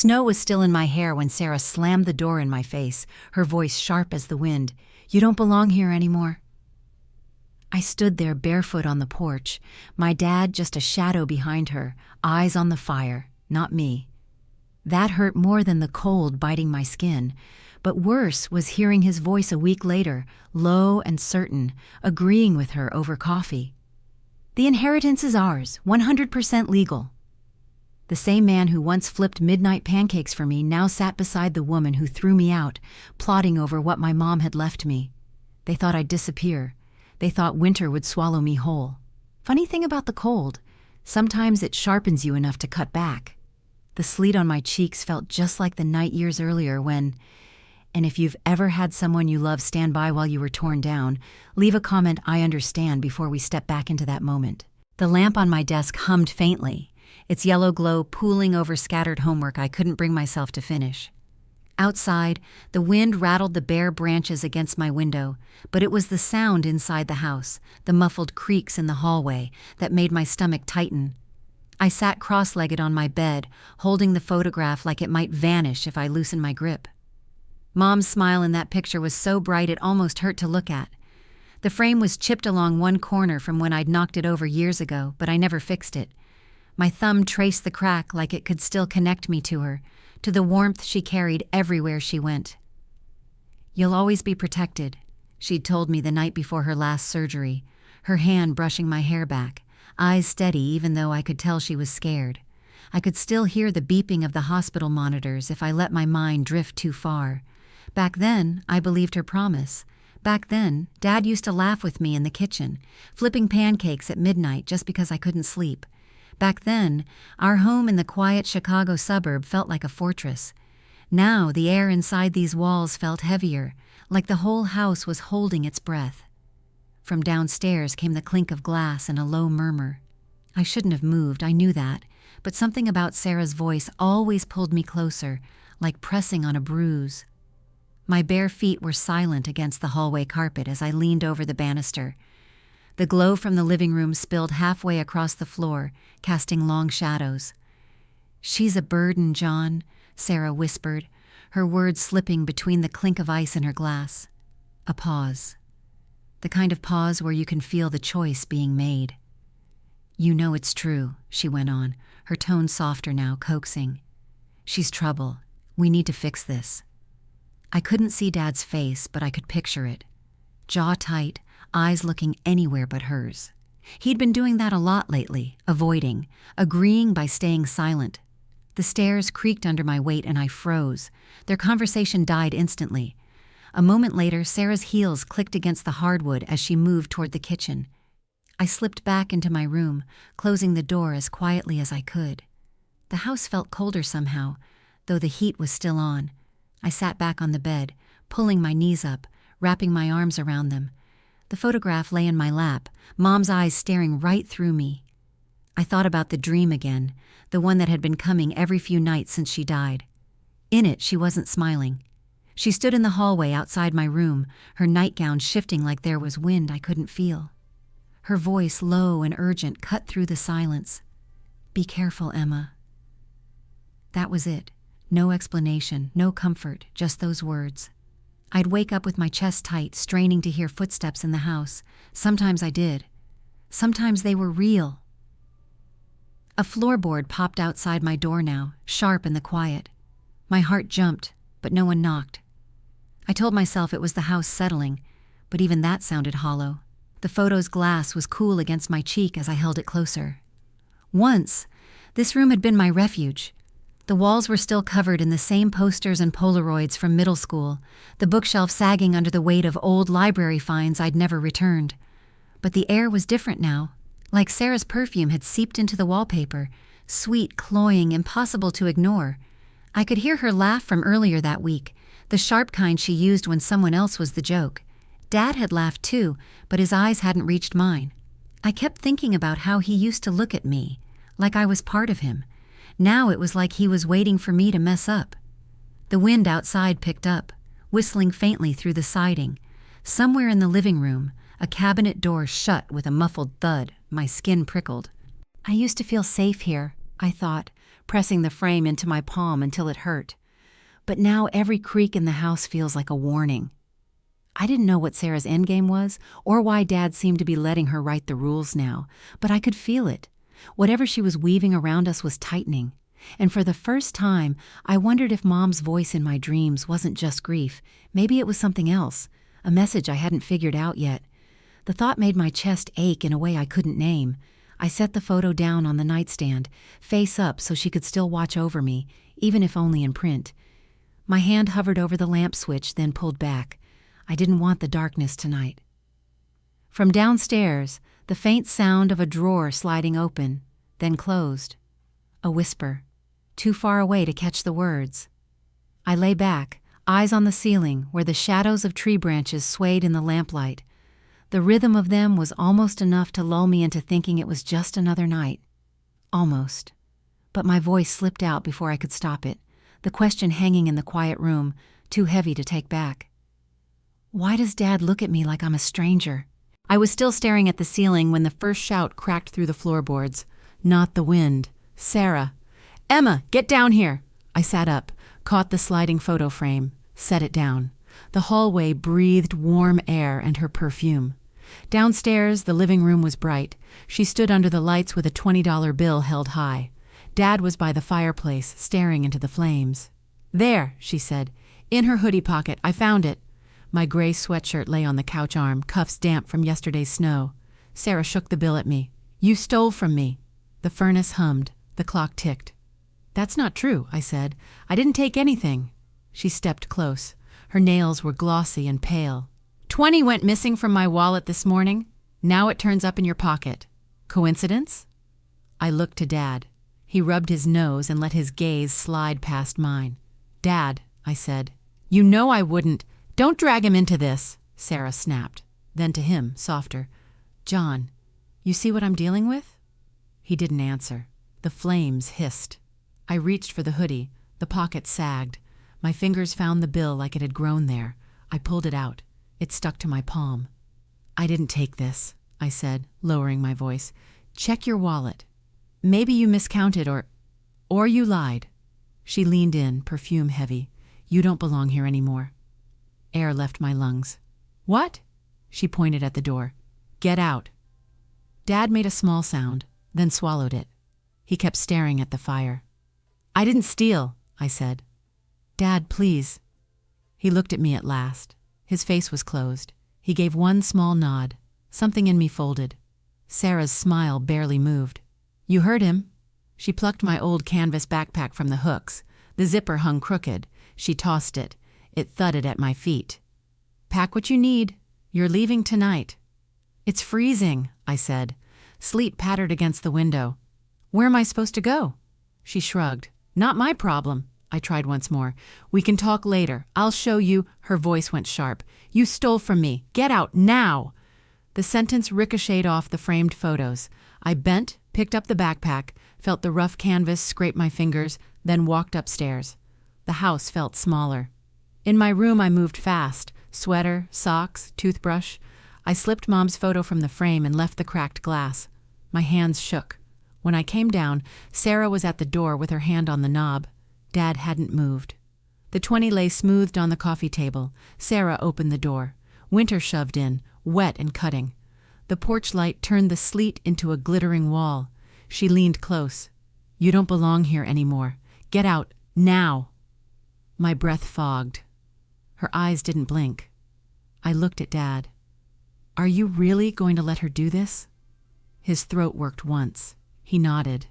Snow was still in my hair when Sarah slammed the door in my face, her voice sharp as the wind. "You don't belong here anymore." I stood there barefoot on the porch, my dad just a shadow behind her, eyes on the fire, not me. That hurt more than the cold biting my skin, but worse was hearing his voice a week later, low and certain, agreeing with her over coffee. "The inheritance is ours, 100% legal." The same man who once flipped midnight pancakes for me now sat beside the woman who threw me out, plotting over what my mom had left me. They thought I'd disappear. They thought winter would swallow me whole. Funny thing about the cold, sometimes it sharpens you enough to cut back. The sleet on my cheeks felt just like the night years earlier when, and if you've ever had someone you love stand by while you were torn down, leave a comment "I understand" before we step back into that moment. The lamp on my desk hummed faintly, its yellow glow pooling over scattered homework I couldn't bring myself to finish. Outside, the wind rattled the bare branches against my window, but it was the sound inside the house, the muffled creaks in the hallway, that made my stomach tighten. I sat cross-legged on my bed, holding the photograph like it might vanish if I loosened my grip. Mom's smile in that picture was so bright it almost hurt to look at. The frame was chipped along one corner from when I'd knocked it over years ago, but I never fixed it. My thumb traced the crack like it could still connect me to her, to the warmth she carried everywhere she went. "You'll always be protected," she'd told me the night before her last surgery, her hand brushing my hair back, eyes steady even though I could tell she was scared. I could still hear the beeping of the hospital monitors if I let my mind drift too far. Back then, I believed her promise. Back then, Dad used to laugh with me in the kitchen, flipping pancakes at midnight just because I couldn't sleep. Back then, our home in the quiet Chicago suburb felt like a fortress. Now, the air inside these walls felt heavier, like the whole house was holding its breath. From downstairs came the clink of glass and a low murmur. I shouldn't have moved, I knew that, but something about Sarah's voice always pulled me closer, like pressing on a bruise. My bare feet were silent against the hallway carpet as I leaned over the banister. The glow from the living room spilled halfway across the floor, casting long shadows. "She's a burden, John," Sarah whispered, her words slipping between the clink of ice in her glass. A pause. The kind of pause where you can feel the choice being made. "You know it's true," she went on, her tone softer now, coaxing. "She's trouble. We need to fix this." I couldn't see Dad's face, but I could picture it. Jaw tight, eyes looking anywhere but hers. He'd been doing that a lot lately, avoiding, agreeing by staying silent. The stairs creaked under my weight and I froze. Their conversation died instantly. A moment later, Sarah's heels clicked against the hardwood as she moved toward the kitchen. I slipped back into my room, closing the door as quietly as I could. The house felt colder somehow, though the heat was still on. I sat back on the bed, pulling my knees up, wrapping my arms around them. The photograph lay in my lap, Mom's eyes staring right through me. I thought about the dream again, the one that had been coming every few nights since she died. In it, she wasn't smiling. She stood in the hallway outside my room, her nightgown shifting like there was wind I couldn't feel. Her voice, low and urgent, cut through the silence. "Be careful, Emma." That was it. No explanation, no comfort, just those words. I'd wake up with my chest tight, straining to hear footsteps in the house. Sometimes I did. Sometimes they were real. A floorboard popped outside my door now, sharp in the quiet. My heart jumped, but no one knocked. I told myself it was the house settling, but even that sounded hollow. The photo's glass was cool against my cheek as I held it closer. Once, this room had been my refuge. The walls were still covered in the same posters and Polaroids from middle school, the bookshelf sagging under the weight of old library finds I'd never returned. But the air was different now, like Sarah's perfume had seeped into the wallpaper, sweet, cloying, impossible to ignore. I could hear her laugh from earlier that week, the sharp kind she used when someone else was the joke. Dad had laughed too, but his eyes hadn't reached mine. I kept thinking about how he used to look at me, like I was part of him. Now it was like he was waiting for me to mess up. The wind outside picked up, whistling faintly through the siding. Somewhere in the living room, a cabinet door shut with a muffled thud. My skin prickled. I used to feel safe here, I thought, pressing the frame into my palm until it hurt. But now every creak in the house feels like a warning. I didn't know what Sarah's endgame was, or why Dad seemed to be letting her write the rules now, but I could feel it. Whatever she was weaving around us was tightening. And for the first time, I wondered if Mom's voice in my dreams wasn't just grief. Maybe it was something else, a message I hadn't figured out yet. The thought made my chest ache in a way I couldn't name. I set the photo down on the nightstand, face up so she could still watch over me, even if only in print. My hand hovered over the lamp switch, then pulled back. I didn't want the darkness tonight. From downstairs, the faint sound of a drawer sliding open, then closed. A whisper, too far away to catch the words. I lay back, eyes on the ceiling where the shadows of tree branches swayed in the lamplight. The rhythm of them was almost enough to lull me into thinking it was just another night. Almost. But my voice slipped out before I could stop it, the question hanging in the quiet room, too heavy to take back. Why does Dad look at me like I'm a stranger? I was still staring at the ceiling when the first shout cracked through the floorboards. Not the wind. Sarah. "Emma, get down here!" I sat up, caught the sliding photo frame, set it down. The hallway breathed warm air and her perfume. Downstairs, the living room was bright. She stood under the lights with a $20 bill held high. Dad was by the fireplace, staring into the flames. "There," she said. "In her hoodie pocket. I found it." My gray sweatshirt lay on the couch arm, cuffs damp from yesterday's snow. Sarah shook the bill at me. "You stole from me." The furnace hummed. The clock ticked. "That's not true," I said. "I didn't take anything." She stepped close. Her nails were glossy and pale. "$20 went missing from my wallet this morning. Now it turns up in your pocket. Coincidence?" I looked to Dad. He rubbed his nose and let his gaze slide past mine. "Dad," I said. "You know I wouldn't." "Don't drag him into this," Sarah snapped. Then to him, softer. "John, you see what I'm dealing with?" He didn't answer. The flames hissed. I reached for the hoodie. The pocket sagged. My fingers found the bill like it had grown there. I pulled it out. It stuck to my palm. "I didn't take this," I said, lowering my voice. "Check your wallet. Maybe you miscounted or you lied." She leaned in, perfume heavy. "You don't belong here anymore." Air left my lungs. "What?" She pointed at the door. "Get out." Dad made a small sound, then swallowed it. He kept staring at the fire. "I didn't steal," I said. "Dad, please." He looked at me at last. His face was closed. He gave one small nod. Something in me folded. Sarah's smile barely moved. "You heard him." She plucked my old canvas backpack from the hooks. The zipper hung crooked. She tossed it. It thudded at my feet. "Pack what you need. You're leaving tonight." "It's freezing," I said. Sleet pattered against the window. "Where am I supposed to go?" She shrugged. "Not my problem." I tried once more. "We can talk later. I'll show you." Her voice went sharp. "You stole from me. Get out now." The sentence ricocheted off the framed photos. I bent, picked up the backpack, felt the rough canvas scrape my fingers, then walked upstairs. The house felt smaller. In my room, I moved fast. Sweater, socks, toothbrush. I slipped Mom's photo from the frame and left the cracked glass. My hands shook. When I came down, Sarah was at the door with her hand on the knob. Dad hadn't moved. The $20 lay smoothed on the coffee table. Sarah opened the door. Winter shoved in, wet and cutting. The porch light turned the sleet into a glittering wall. She leaned close. "You don't belong here anymore. Get out, now." My breath fogged. Her eyes didn't blink. I looked at Dad. "Are you really going to let her do this?" His throat worked once. He nodded.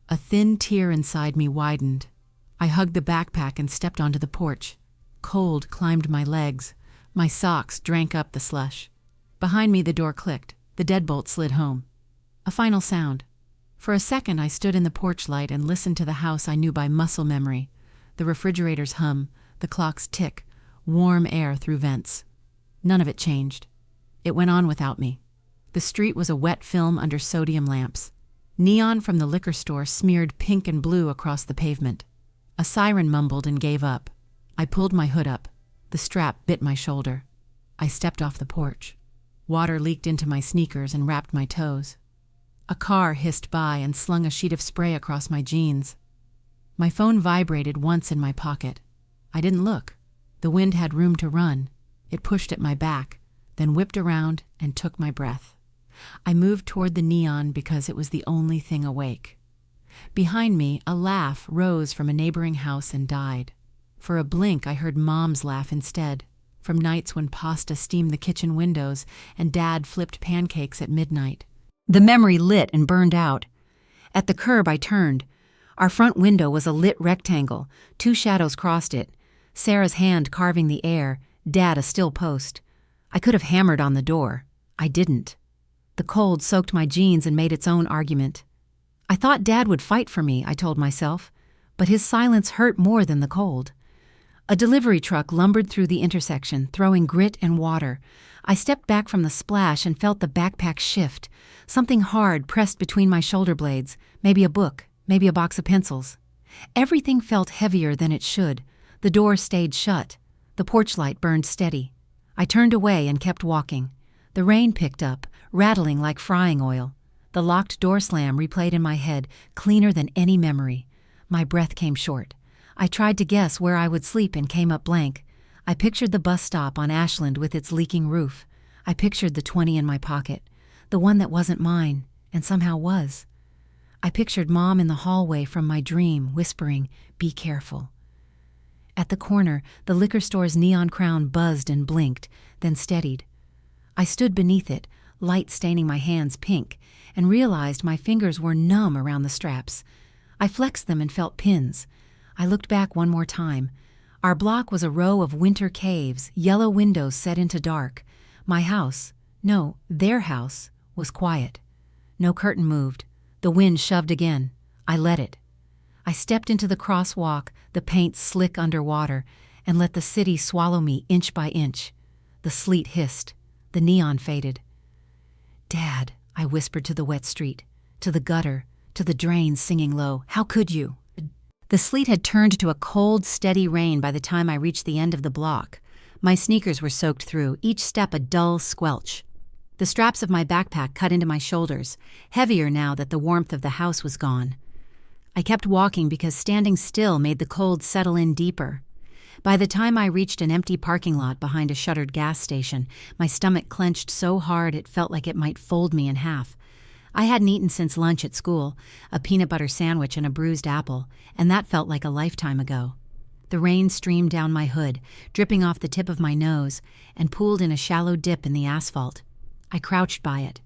A thin tear inside me widened. I hugged the backpack and stepped onto the porch. Cold climbed my legs. My socks drank up the slush. Behind me, the door clicked. The deadbolt slid home. A final sound. For a second, I stood in the porch light and listened to the house I knew by muscle memory. The refrigerator's hum, the clock's tick, warm air through vents. None of it changed. It went on without me. The street was a wet film under sodium lamps. Neon from the liquor store smeared pink and blue across the pavement. A siren mumbled and gave up. I pulled my hood up. The strap bit my shoulder. I stepped off the porch. Water leaked into my sneakers and wrapped my toes. A car hissed by and slung a sheet of spray across my jeans. My phone vibrated once in my pocket. I didn't look. The wind had room to run. It pushed at my back, then whipped around and took my breath. I moved toward the neon because it was the only thing awake. Behind me, a laugh rose from a neighboring house and died. For a blink, I heard Mom's laugh instead, from nights when pasta steamed the kitchen windows and Dad flipped pancakes at midnight. The memory lit and burned out. At the curb, I turned. Our front window was a lit rectangle. 2 shadows crossed it. Sarah's hand carving the air, Dad a still post. I could have hammered on the door. I didn't. The cold soaked my jeans and made its own argument. I thought Dad would fight for me, I told myself, but his silence hurt more than the cold. A delivery truck lumbered through the intersection, throwing grit and water. I stepped back from the splash and felt the backpack shift. Something hard pressed between my shoulder blades, maybe a book, maybe a box of pencils. Everything felt heavier than it should. The door stayed shut. The porch light burned steady. I turned away and kept walking. The rain picked up, rattling like frying oil. The locked door slam replayed in my head, cleaner than any memory. My breath came short. I tried to guess where I would sleep and came up blank. I pictured the bus stop on Ashland with its leaking roof. I pictured the 20 in my pocket, the one that wasn't mine, and somehow was. I pictured Mom in the hallway from my dream, whispering, "Be careful." At the corner, the liquor store's neon crown buzzed and blinked, then steadied. I stood beneath it, light staining my hands pink, and realized my fingers were numb around the straps. I flexed them and felt pins. I looked back one more time. Our block was a row of winter caves, yellow windows set into dark. My house, no, their house, was quiet. No curtain moved. The wind shoved again. I let it. I stepped into the crosswalk, the paint slick underwater, and let the city swallow me inch by inch. The sleet hissed. The neon faded. "Dad," I whispered to the wet street, to the gutter, to the drains singing low, "How could you?" The sleet had turned to a cold, steady rain by the time I reached the end of the block. My sneakers were soaked through, each step a dull squelch. The straps of my backpack cut into my shoulders, heavier now that the warmth of the house was gone. I kept walking because standing still made the cold settle in deeper. By the time I reached an empty parking lot behind a shuttered gas station, my stomach clenched so hard it felt like it might fold me in half. I hadn't eaten since lunch at school, a peanut butter sandwich and a bruised apple, and that felt like a lifetime ago. The rain streamed down my hood, dripping off the tip of my nose, and pooled in a shallow dip in the asphalt. I crouched by it.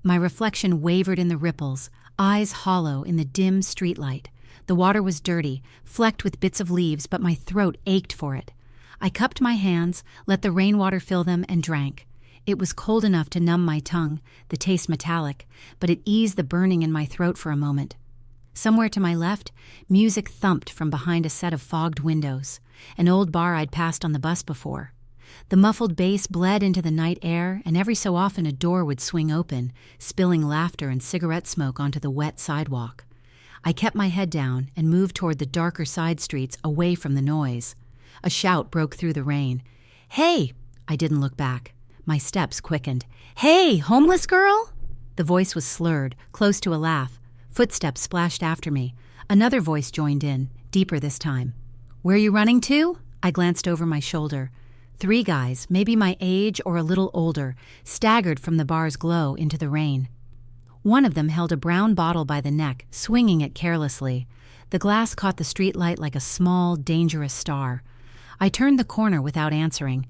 My reflection wavered in the ripples, eyes hollow in the dim streetlight. The water was dirty, flecked with bits of leaves, but my throat ached for it. I cupped my hands, let the rainwater fill them, and drank. It was cold enough to numb my tongue, the taste metallic, but it eased the burning in my throat for a moment. Somewhere to my left, music thumped from behind a set of fogged windows, an old bar I'd passed on the bus before. The muffled bass bled into the night air, and every so often a door would swing open, spilling laughter and cigarette smoke onto the wet sidewalk. I kept my head down and moved toward the darker side streets away from the noise. A shout broke through the rain. "Hey!" I didn't look back. My steps quickened. "Hey, homeless girl?" The voice was slurred, close to a laugh. Footsteps splashed after me. Another voice joined in, deeper this time. "Where you running to?" I glanced over my shoulder. 3 guys, maybe my age or a little older, staggered from the bar's glow into the rain. One of them held a brown bottle by the neck, swinging it carelessly. The glass caught the streetlight like a small, dangerous star. I turned the corner without answering.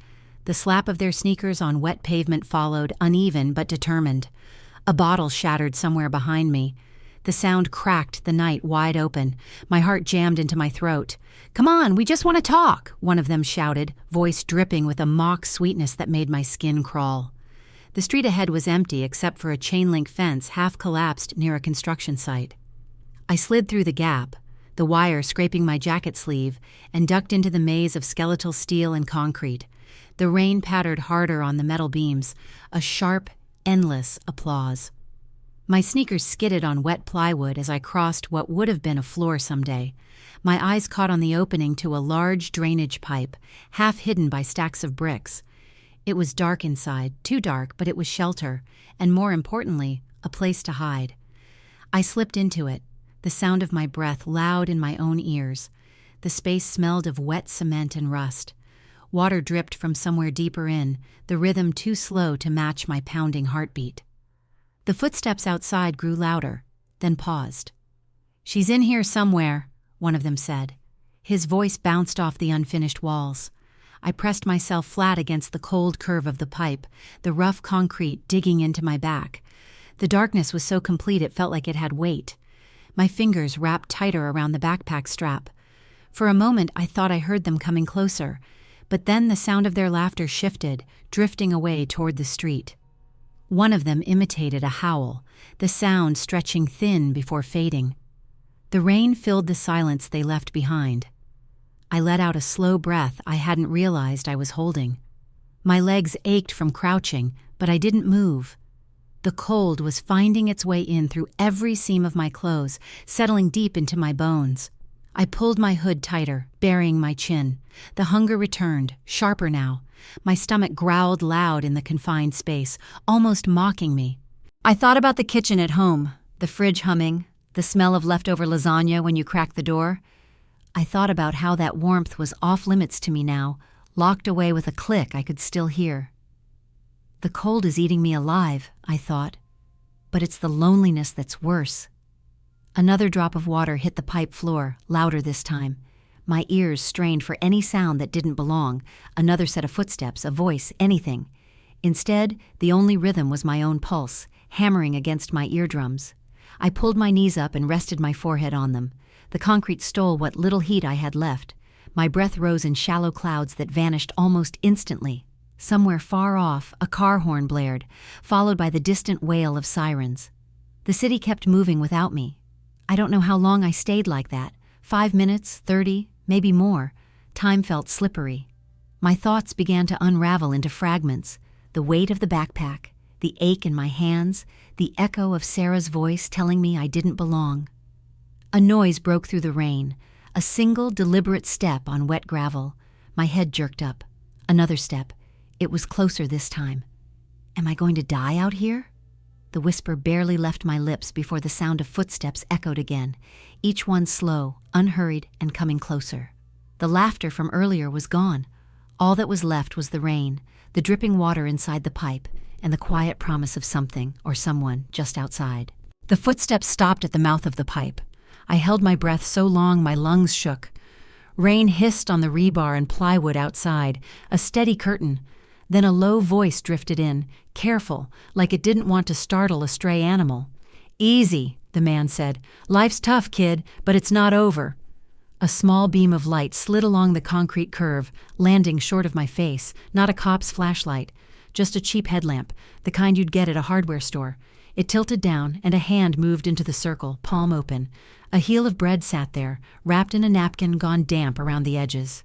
The slap of their sneakers on wet pavement followed, uneven but determined. A bottle shattered somewhere behind me. The sound cracked the night wide open. My heart jammed into my throat. "Come on, we just want to talk," one of them shouted, voice dripping with a mock sweetness that made my skin crawl. The street ahead was empty except for a chain-link fence half collapsed near a construction site. I slid through the gap, the wire scraping my jacket sleeve, and ducked into the maze of skeletal steel and concrete. The rain pattered harder on the metal beams, a sharp, endless applause. My sneakers skidded on wet plywood as I crossed what would have been a floor someday. My eyes caught on the opening to a large drainage pipe, half hidden by stacks of bricks. It was dark inside, too dark, but it was shelter, and more importantly, a place to hide. I slipped into it, the sound of my breath loud in my own ears. The space smelled of wet cement and rust. Water dripped from somewhere deeper in, the rhythm too slow to match my pounding heartbeat. The footsteps outside grew louder, then paused. "She's in here somewhere," one of them said. His voice bounced off the unfinished walls. I pressed myself flat against the cold curve of the pipe, the rough concrete digging into my back. The darkness was so complete it felt like it had weight. My fingers wrapped tighter around the backpack strap. For a moment I thought I heard them coming closer, but then the sound of their laughter shifted, drifting away toward the street. One of them imitated a howl, the sound stretching thin before fading. The rain filled the silence they left behind. I let out a slow breath I hadn't realized I was holding. My legs ached from crouching, but I didn't move. The cold was finding its way in through every seam of my clothes, settling deep into my bones. I pulled my hood tighter, burying my chin. The hunger returned, sharper now. My stomach growled loud in the confined space, almost mocking me. I thought about the kitchen at home, the fridge humming, the smell of leftover lasagna when you cracked the door. I thought about how that warmth was off-limits to me now, locked away with a click I could still hear. The cold is eating me alive, I thought, but it's the loneliness that's worse. Another drop of water hit the pipe floor, louder this time. My ears strained for any sound that didn't belong, another set of footsteps, a voice, anything. Instead, the only rhythm was my own pulse, hammering against my eardrums. I pulled my knees up and rested my forehead on them. The concrete stole what little heat I had left. My breath rose in shallow clouds that vanished almost instantly. Somewhere far off, a car horn blared, followed by the distant wail of sirens. The city kept moving without me. I don't know how long I stayed like that. 5 minutes, 30, maybe more. Time felt slippery. My thoughts began to unravel into fragments. The weight of the backpack, the ache in my hands, the echo of Sarah's voice telling me I didn't belong. A noise broke through the rain, a single deliberate step on wet gravel. My head jerked up. Another step. It was closer this time. Am I going to die out here? The whisper barely left my lips before the sound of footsteps echoed again, each one slow, unhurried, and coming closer. The laughter from earlier was gone. All that was left was the rain, the dripping water inside the pipe, and the quiet promise of something or someone just outside. The footsteps stopped at the mouth of the pipe. I held my breath so long my lungs shook. Rain hissed on the rebar and plywood outside, a steady curtain. Then a low voice drifted in, careful, like it didn't want to startle a stray animal. "Easy," the man said. "Life's tough, kid, but it's not over." A small beam of light slid along the concrete curve, landing short of my face, not a cop's flashlight, just a cheap headlamp, the kind you'd get at a hardware store. It tilted down, and a hand moved into the circle, palm open. A heel of bread sat there, wrapped in a napkin gone damp around the edges.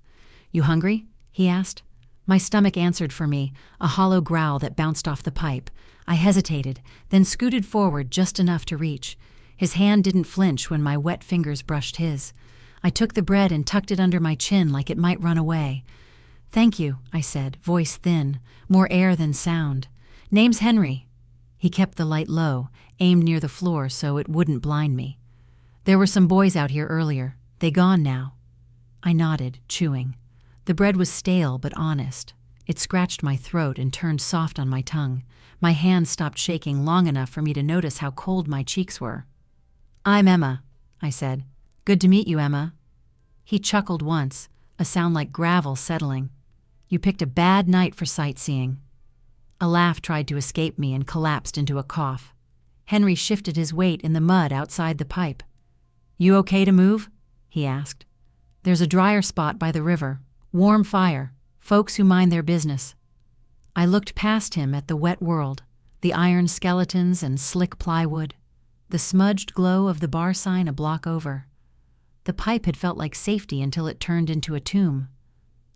"You hungry?" he asked. My stomach answered for me, a hollow growl that bounced off the pipe. I hesitated, then scooted forward just enough to reach. His hand didn't flinch when my wet fingers brushed his. I took the bread and tucked it under my chin like it might run away. "Thank you," I said, voice thin, more air than sound. "Name's Henry." He kept the light low, aimed near the floor so it wouldn't blind me. "There were some boys out here earlier. They gone now." I nodded, chewing. The bread was stale but honest. It scratched my throat and turned soft on my tongue. My hand stopped shaking long enough for me to notice how cold my cheeks were. "I'm Emma," I said. "Good to meet you, Emma." He chuckled once, a sound like gravel settling. "You picked a bad night for sightseeing." A laugh tried to escape me and collapsed into a cough. Henry shifted his weight in the mud outside the pipe. "You okay to move?" he asked. "There's a drier spot by the river. Warm fire. Folks who mind their business." I looked past him at the wet world, the iron skeletons and slick plywood, the smudged glow of the bar sign a block over. The pipe had felt like safety until it turned into a tomb.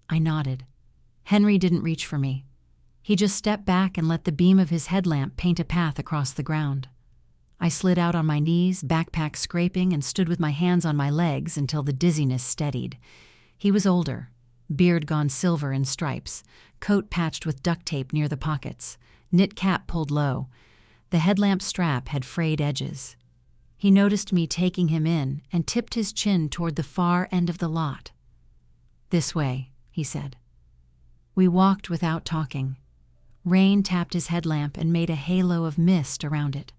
I nodded. Henry didn't reach for me. He just stepped back and let the beam of his headlamp paint a path across the ground. I slid out on my knees, backpack scraping, and stood with my hands on my legs until the dizziness steadied. He was older, beard gone silver in stripes, coat patched with duct tape near the pockets, knit cap pulled low. The headlamp strap had frayed edges. He noticed me taking him in and tipped his chin toward the far end of the lot. "This way," he said. We walked without talking. Rain tapped his headlamp and made a halo of mist around it.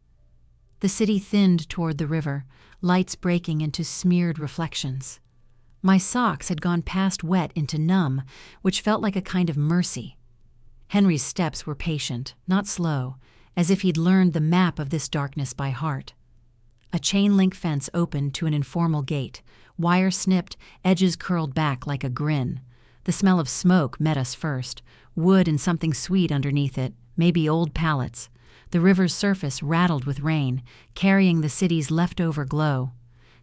The city thinned toward the river, lights breaking into smeared reflections. My socks had gone past wet into numb, which felt like a kind of mercy. Henry's steps were patient, not slow, as if he'd learned the map of this darkness by heart. A chain-link fence opened to an informal gate, wire snipped, edges curled back like a grin. The smell of smoke met us first, wood and something sweet underneath it, maybe old pallets. The river's surface rattled with rain, carrying the city's leftover glow.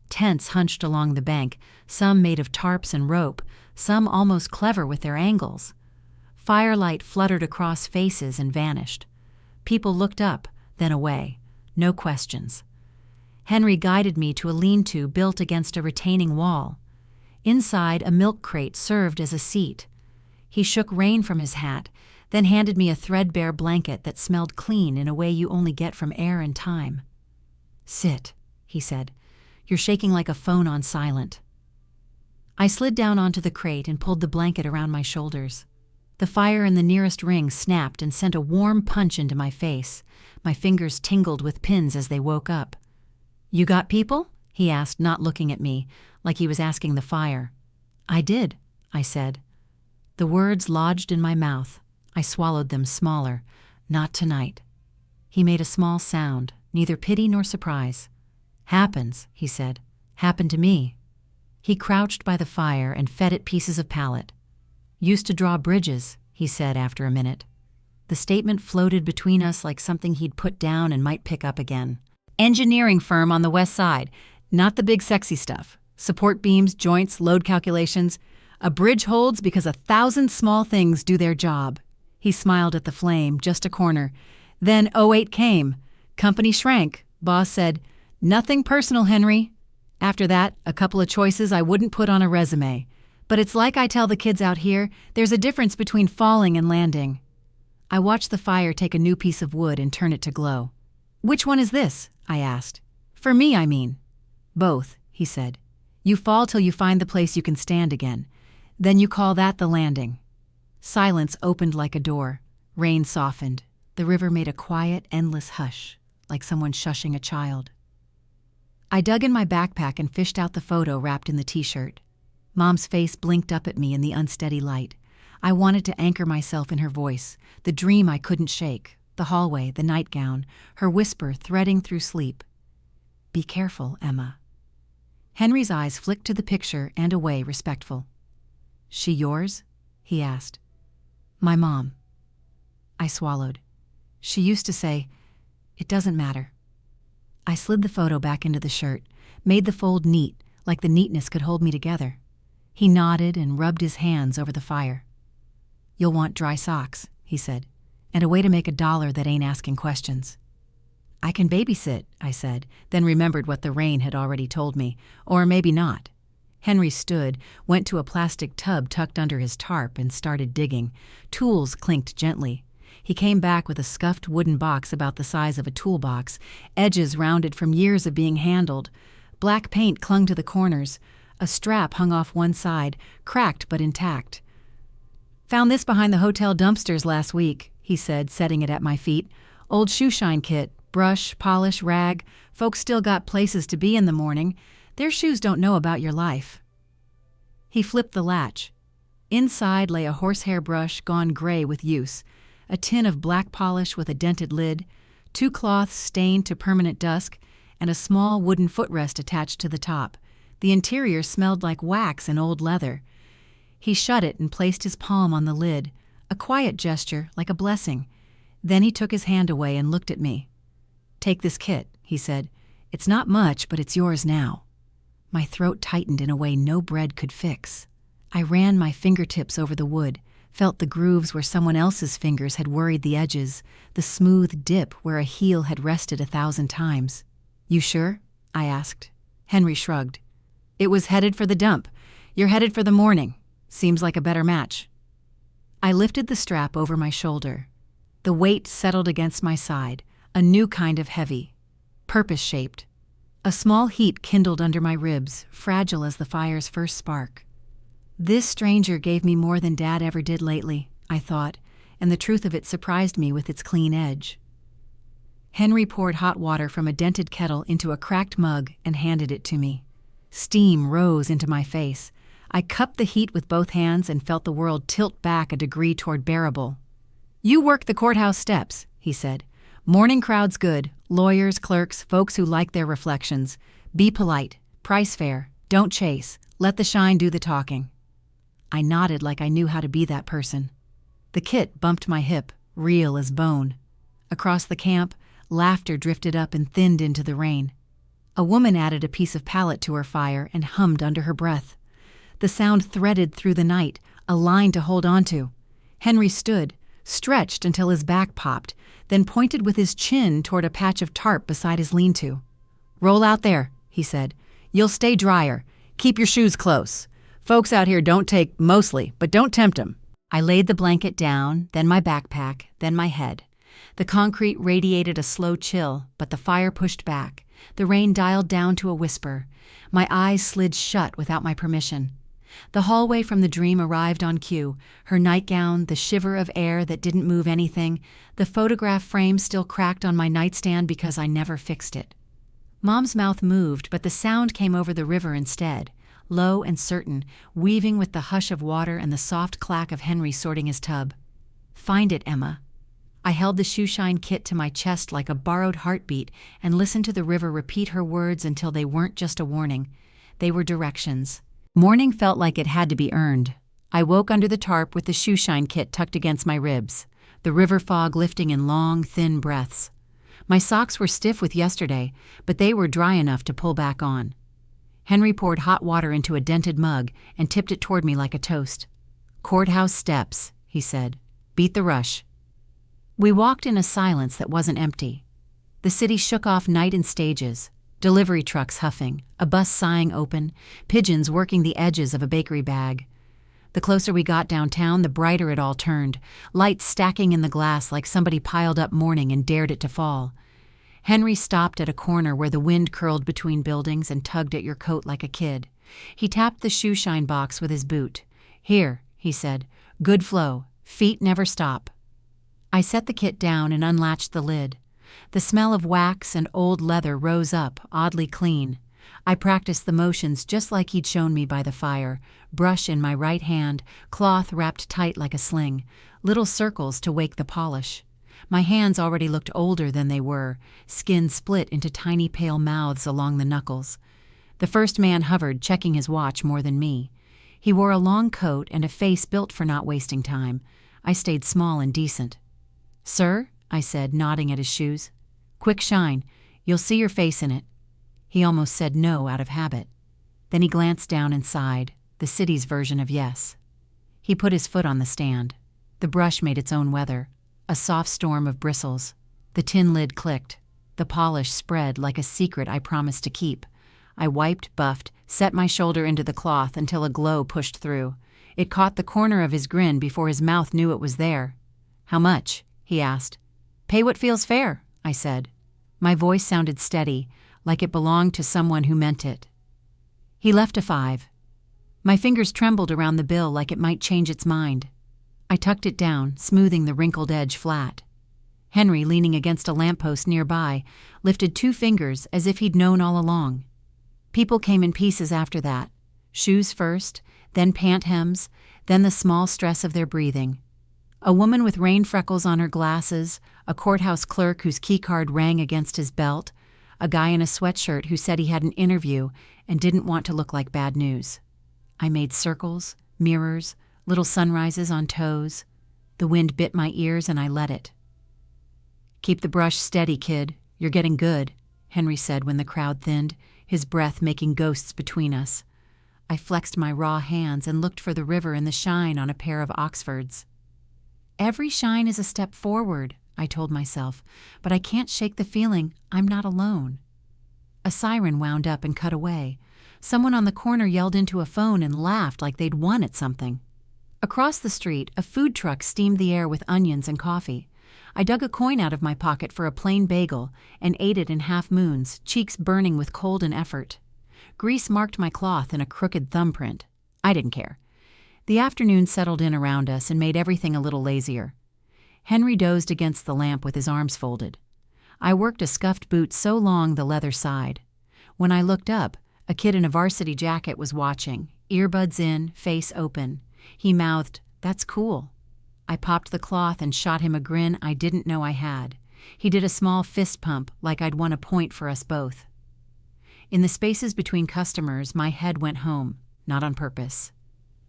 Tents hunched along the bank, some made of tarps and rope, some almost clever with their angles. Firelight fluttered across faces and vanished. People looked up, then away. No questions. Henry guided me to a lean-to built against a retaining wall. Inside, a milk crate served as a seat. He shook rain from his hat, then handed me a threadbare blanket that smelled clean in a way you only get from air and time. "Sit," he said. "You're shaking like a phone on silent." I slid down onto the crate and pulled the blanket around my shoulders. The fire in the nearest ring snapped and sent a warm punch into my face. My fingers tingled with pins as they woke up. "You got people?" he asked, not looking at me, like he was asking the fire. "I did," I said. The words lodged in my mouth. I swallowed them smaller. "Not tonight." He made a small sound, neither pity nor surprise. "Happens," he said. "Happened to me." He crouched by the fire and fed it pieces of pallet. "Used to draw bridges," he said after a minute. The statement floated between us like something he'd put down and might pick up again. "Engineering firm on the west side. Not the big sexy stuff. Support beams, joints, load calculations. A bridge holds because 1,000 small things do their job." He smiled at the flame, just a corner. "Then '08 came. Company shrank. Boss said, 'Nothing personal, Henry.' After that, a couple of choices I wouldn't put on a resume. But it's like I tell the kids out here, there's a difference between falling and landing." I watched the fire take a new piece of wood and turn it to glow. "Which one is this?" I asked. "For me, I mean." "Both," he said. "You fall till you find the place you can stand again. Then you call that the landing." Silence opened like a door. Rain softened. The river made a quiet, endless hush, like someone shushing a child. I dug in my backpack and fished out the photo wrapped in the t-shirt. Mom's face blinked up at me in the unsteady light. I wanted to anchor myself in her voice, the dream I couldn't shake, the hallway, the nightgown, her whisper threading through sleep. "Be careful, Emma." Henry's eyes flicked to the picture and away, respectful. "She yours?" he asked. "My mom." I swallowed. She used to say, "It doesn't matter." I slid the photo back into the shirt, made the fold neat, like the neatness could hold me together. He nodded and rubbed his hands over the fire. "You'll want dry socks," he said, "and a way to make $1 that ain't asking questions." "I can babysit," I said, then remembered what the rain had already told me, or maybe not. Henry stood, went to a plastic tub tucked under his tarp, and started digging. Tools clinked gently. He came back with a scuffed wooden box about the size of a toolbox, edges rounded from years of being handled. Black paint clung to the corners. A strap hung off one side, cracked but intact. "Found this behind the hotel dumpsters last week," he said, setting it at my feet. "Old shoeshine kit, brush, polish, rag. Folks still got places to be in the morning. Their shoes don't know about your life." He flipped the latch. Inside lay a horsehair brush gone gray with use, a tin of black polish with a dented lid, 2 cloths stained to permanent dusk, and a small wooden footrest attached to the top. The interior smelled like wax and old leather. He shut it and placed his palm on the lid, a quiet gesture like a blessing. Then he took his hand away and looked at me. "Take this kit," he said. "It's not much, but it's yours now." My throat tightened in a way no bread could fix. I ran my fingertips over the wood, felt the grooves where someone else's fingers had worried the edges, the smooth dip where a heel had rested 1,000 times. "You sure?" I asked. Henry shrugged. "It was headed for the dump. You're headed for the morning. Seems like a better match." I lifted the strap over my shoulder. The weight settled against my side, a new kind of heavy, purpose-shaped. A small heat kindled under my ribs, fragile as the fire's first spark. This stranger gave me more than Dad ever did lately, I thought, and the truth of it surprised me with its clean edge. Henry poured hot water from a dented kettle into a cracked mug and handed it to me. Steam rose into my face. I cupped the heat with both hands and felt the world tilt back a degree toward bearable. "You work the courthouse steps," he said. "Morning crowd's good. Lawyers, clerks, folks who like their reflections. Be polite. Price fair. Don't chase. Let the shine do the talking." I nodded like I knew how to be that person. The kit bumped my hip, real as bone. Across the camp, laughter drifted up and thinned into the rain. A woman added a piece of pallet to her fire and hummed under her breath. The sound threaded through the night, a line to hold on to. Henry stood, stretched until his back popped, then pointed with his chin toward a patch of tarp beside his lean-to. "Roll out there," he said. "You'll stay drier. Keep your shoes close. Folks out here don't take mostly, but don't tempt 'em." I laid the blanket down, then my backpack, then my head. The concrete radiated a slow chill, but the fire pushed back. The rain dialed down to a whisper. My eyes slid shut without my permission. The hallway from the dream arrived on cue, her nightgown, the shiver of air that didn't move anything, the photograph frame still cracked on my nightstand because I never fixed it. Mom's mouth moved, but the sound came over the river instead, low and certain, weaving with the hush of water and the soft clack of Henry sorting his tub. "Find it, Emma." I held the shoeshine kit to my chest like a borrowed heartbeat and listened to the river repeat her words until they weren't just a warning. They were directions. Morning felt like it had to be earned. I woke under the tarp with the shoeshine kit tucked against my ribs, the river fog lifting in long, thin breaths. My socks were stiff with yesterday, but they were dry enough to pull back on. Henry poured hot water into a dented mug and tipped it toward me like a toast. "Courthouse steps," he said. "Beat the rush." We walked in a silence that wasn't empty. The city shook off night in stages, delivery trucks huffing, a bus sighing open, pigeons working the edges of a bakery bag. The closer we got downtown, the brighter it all turned, lights stacking in the glass like somebody piled up morning and dared it to fall. Henry stopped at a corner where the wind curled between buildings and tugged at your coat like a kid. He tapped the shoeshine box with his boot. "Here," he said. "Good flow. Feet never stop." I set the kit down and unlatched the lid. The smell of wax and old leather rose up, oddly clean. I practiced the motions just like he'd shown me by the fire, brush in my right hand, cloth wrapped tight like a sling, little circles to wake the polish. My hands already looked older than they were, skin split into tiny pale mouths along the knuckles. The first man hovered, checking his watch more than me. He wore a long coat and a face built for not wasting time. I stayed small and decent. "Sir?" I said, nodding at his shoes. "Quick shine. You'll see your face in it." He almost said no out of habit. Then he glanced down and sighed, the city's version of yes. He put his foot on the stand. The brush made its own weather, a soft storm of bristles. The tin lid clicked. The polish spread like a secret I promised to keep. I wiped, buffed, set my shoulder into the cloth until a glow pushed through. It caught the corner of his grin before his mouth knew it was there. "How much?" he asked. "Pay what feels fair," I said. My voice sounded steady, like it belonged to someone who meant it. He left a $5. My fingers trembled around the bill like it might change its mind. I tucked it down, smoothing the wrinkled edge flat. Henry, leaning against a lamppost nearby, lifted 2 fingers as if he'd known all along. People came in pieces after that. Shoes first, then pant hems, then the small stress of their breathing. A woman with rain freckles on her glasses, a courthouse clerk whose keycard rang against his belt, a guy in a sweatshirt who said he had an interview and didn't want to look like bad news. I made circles, mirrors, little sunrises on toes. The wind bit my ears and I let it. "Keep the brush steady, kid. You're getting good," Henry said when the crowd thinned, his breath making ghosts between us. I flexed my raw hands and looked for the river and the shine on a pair of Oxfords. "Every shine is a step forward," I told myself, but I can't shake the feeling I'm not alone. A siren wound up and cut away. Someone on the corner yelled into a phone and laughed like they'd won at something. Across the street, a food truck steamed the air with onions and coffee. I dug a coin out of my pocket for a plain bagel and ate it in half moons, cheeks burning with cold and effort. Grease marked my cloth in a crooked thumbprint. I didn't care. The afternoon settled in around us and made everything a little lazier. Henry dozed against the lamp with his arms folded. I worked a scuffed boot so long the leather sighed. When I looked up, a kid in a varsity jacket was watching, earbuds in, face open. He mouthed, "That's cool." I popped the cloth and shot him a grin I didn't know I had. He did a small fist pump like I'd won a point for us both. In the spaces between customers, my head went home, not on purpose.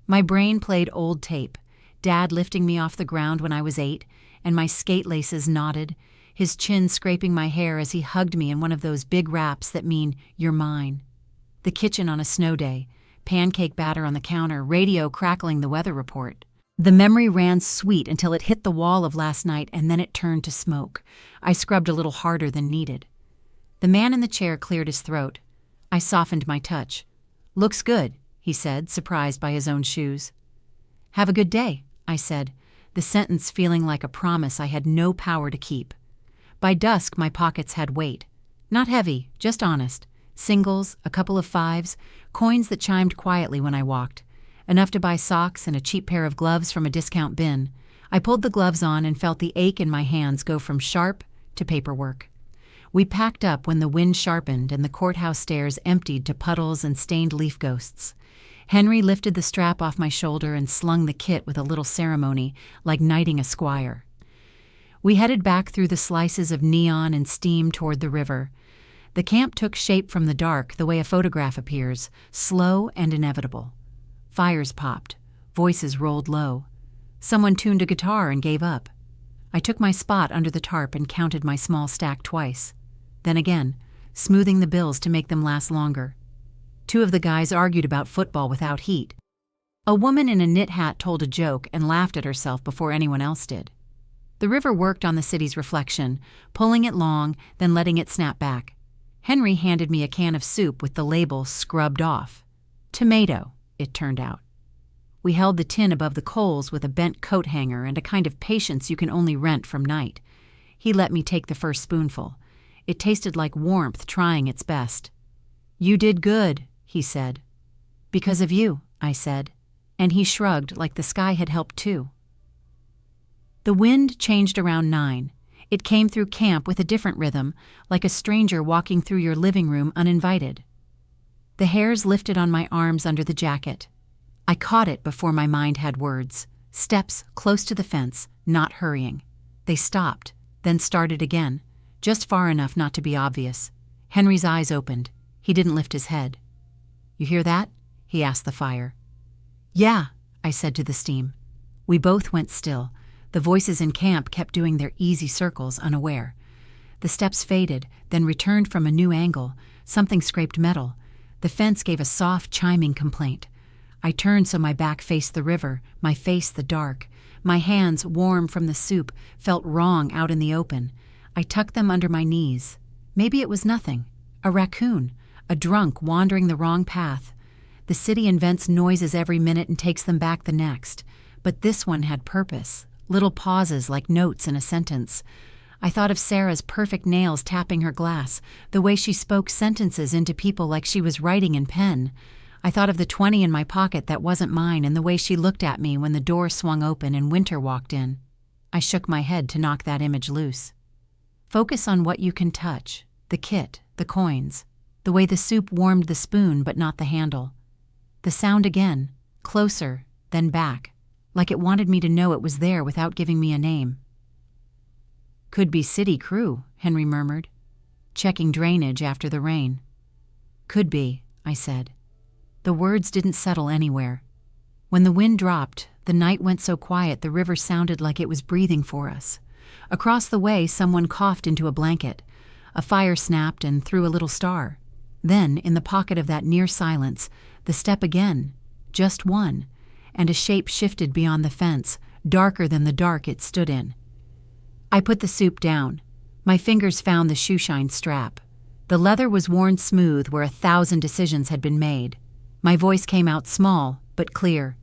My brain played old tape, Dad lifting me off the ground when I was 8, and my skate laces knotted, his chin scraping my hair as he hugged me in one of those big wraps that mean, "You're mine." The kitchen on a snow day, pancake batter on the counter, radio crackling the weather report. The memory ran sweet until it hit the wall of last night and then it turned to smoke. I scrubbed a little harder than needed. The man in the chair cleared his throat. I softened my touch. "Looks good," he said, surprised by his own shoes. "Have a good day," I said, the sentence feeling like a promise I had no power to keep. By dusk, my pockets had weight. Not heavy, just honest. Singles, a couple of fives, coins that chimed quietly when I walked. Enough to buy socks and a cheap pair of gloves from a discount bin. I pulled the gloves on and felt the ache in my hands go from sharp to paperwork. We packed up when the wind sharpened and the courthouse stairs emptied to puddles and stained leaf ghosts. Henry lifted the strap off my shoulder and slung the kit with a little ceremony, like knighting a squire. We headed back through the slices of neon and steam toward the river. The camp took shape from the dark the way a photograph appears, slow and inevitable. Fires popped. Voices rolled low. Someone tuned a guitar and gave up. I took my spot under the tarp and counted my small stack twice. Then again, smoothing the bills to make them last longer. 2 of the guys argued about football without heat. A woman in a knit hat told a joke and laughed at herself before anyone else did. The river worked on the city's reflection, pulling it long, then letting it snap back. Henry handed me a can of soup with the label scrubbed off. Tomato, it turned out. We held the tin above the coals with a bent coat hanger and a kind of patience you can only rent from Night. He let me take the first spoonful. It tasted like warmth trying its best. "You did good," he said. "Because of you," I said, and he shrugged like the sky had helped too. The wind changed around 9. It came through camp with a different rhythm, like a stranger walking through your living room uninvited. The hairs lifted on my arms under the jacket. I caught it before my mind had words. Steps close to the fence, not hurrying. They stopped, then started again, just far enough not to be obvious. Henry's eyes opened. He didn't lift his head. "You hear that?" he asked the fire. "Yeah," I said to the steam. We both went still. The voices in camp kept doing their easy circles, unaware. The steps faded, then returned from a new angle. Something scraped metal. The fence gave a soft, chiming complaint. I turned so my back faced the river, my face the dark. My hands, warm from the soup, felt wrong out in the open. I tucked them under my knees. Maybe it was nothing. A raccoon, a drunk wandering the wrong path. The city invents noises every minute and takes them back the next. But this one had purpose, little pauses like notes in a sentence. I thought of Sarah's perfect nails tapping her glass, the way she spoke sentences into people like she was writing in pen. I thought of the 20 in my pocket that wasn't mine and the way she looked at me when the door swung open and Winter walked in. I shook my head to knock that image loose. Focus on what you can touch, the kit, the coins, the way the soup warmed the spoon but not the handle. The sound again, closer, then back, like it wanted me to know it was there without giving me a name. "Could be city crew," Henry murmured, checking drainage after the rain. "Could be," I said. The words didn't settle anywhere. When the wind dropped, the night went so quiet the river sounded like it was breathing for us. Across the way, someone coughed into a blanket. A fire snapped and threw a little star. Then, in the pocket of that near silence, the step again, just one, and a shape shifted beyond the fence, darker than the dark it stood in. I put the soup down. My fingers found the shoeshine strap. The leather was worn smooth where 1,000 decisions had been made. My voice came out small, but clear.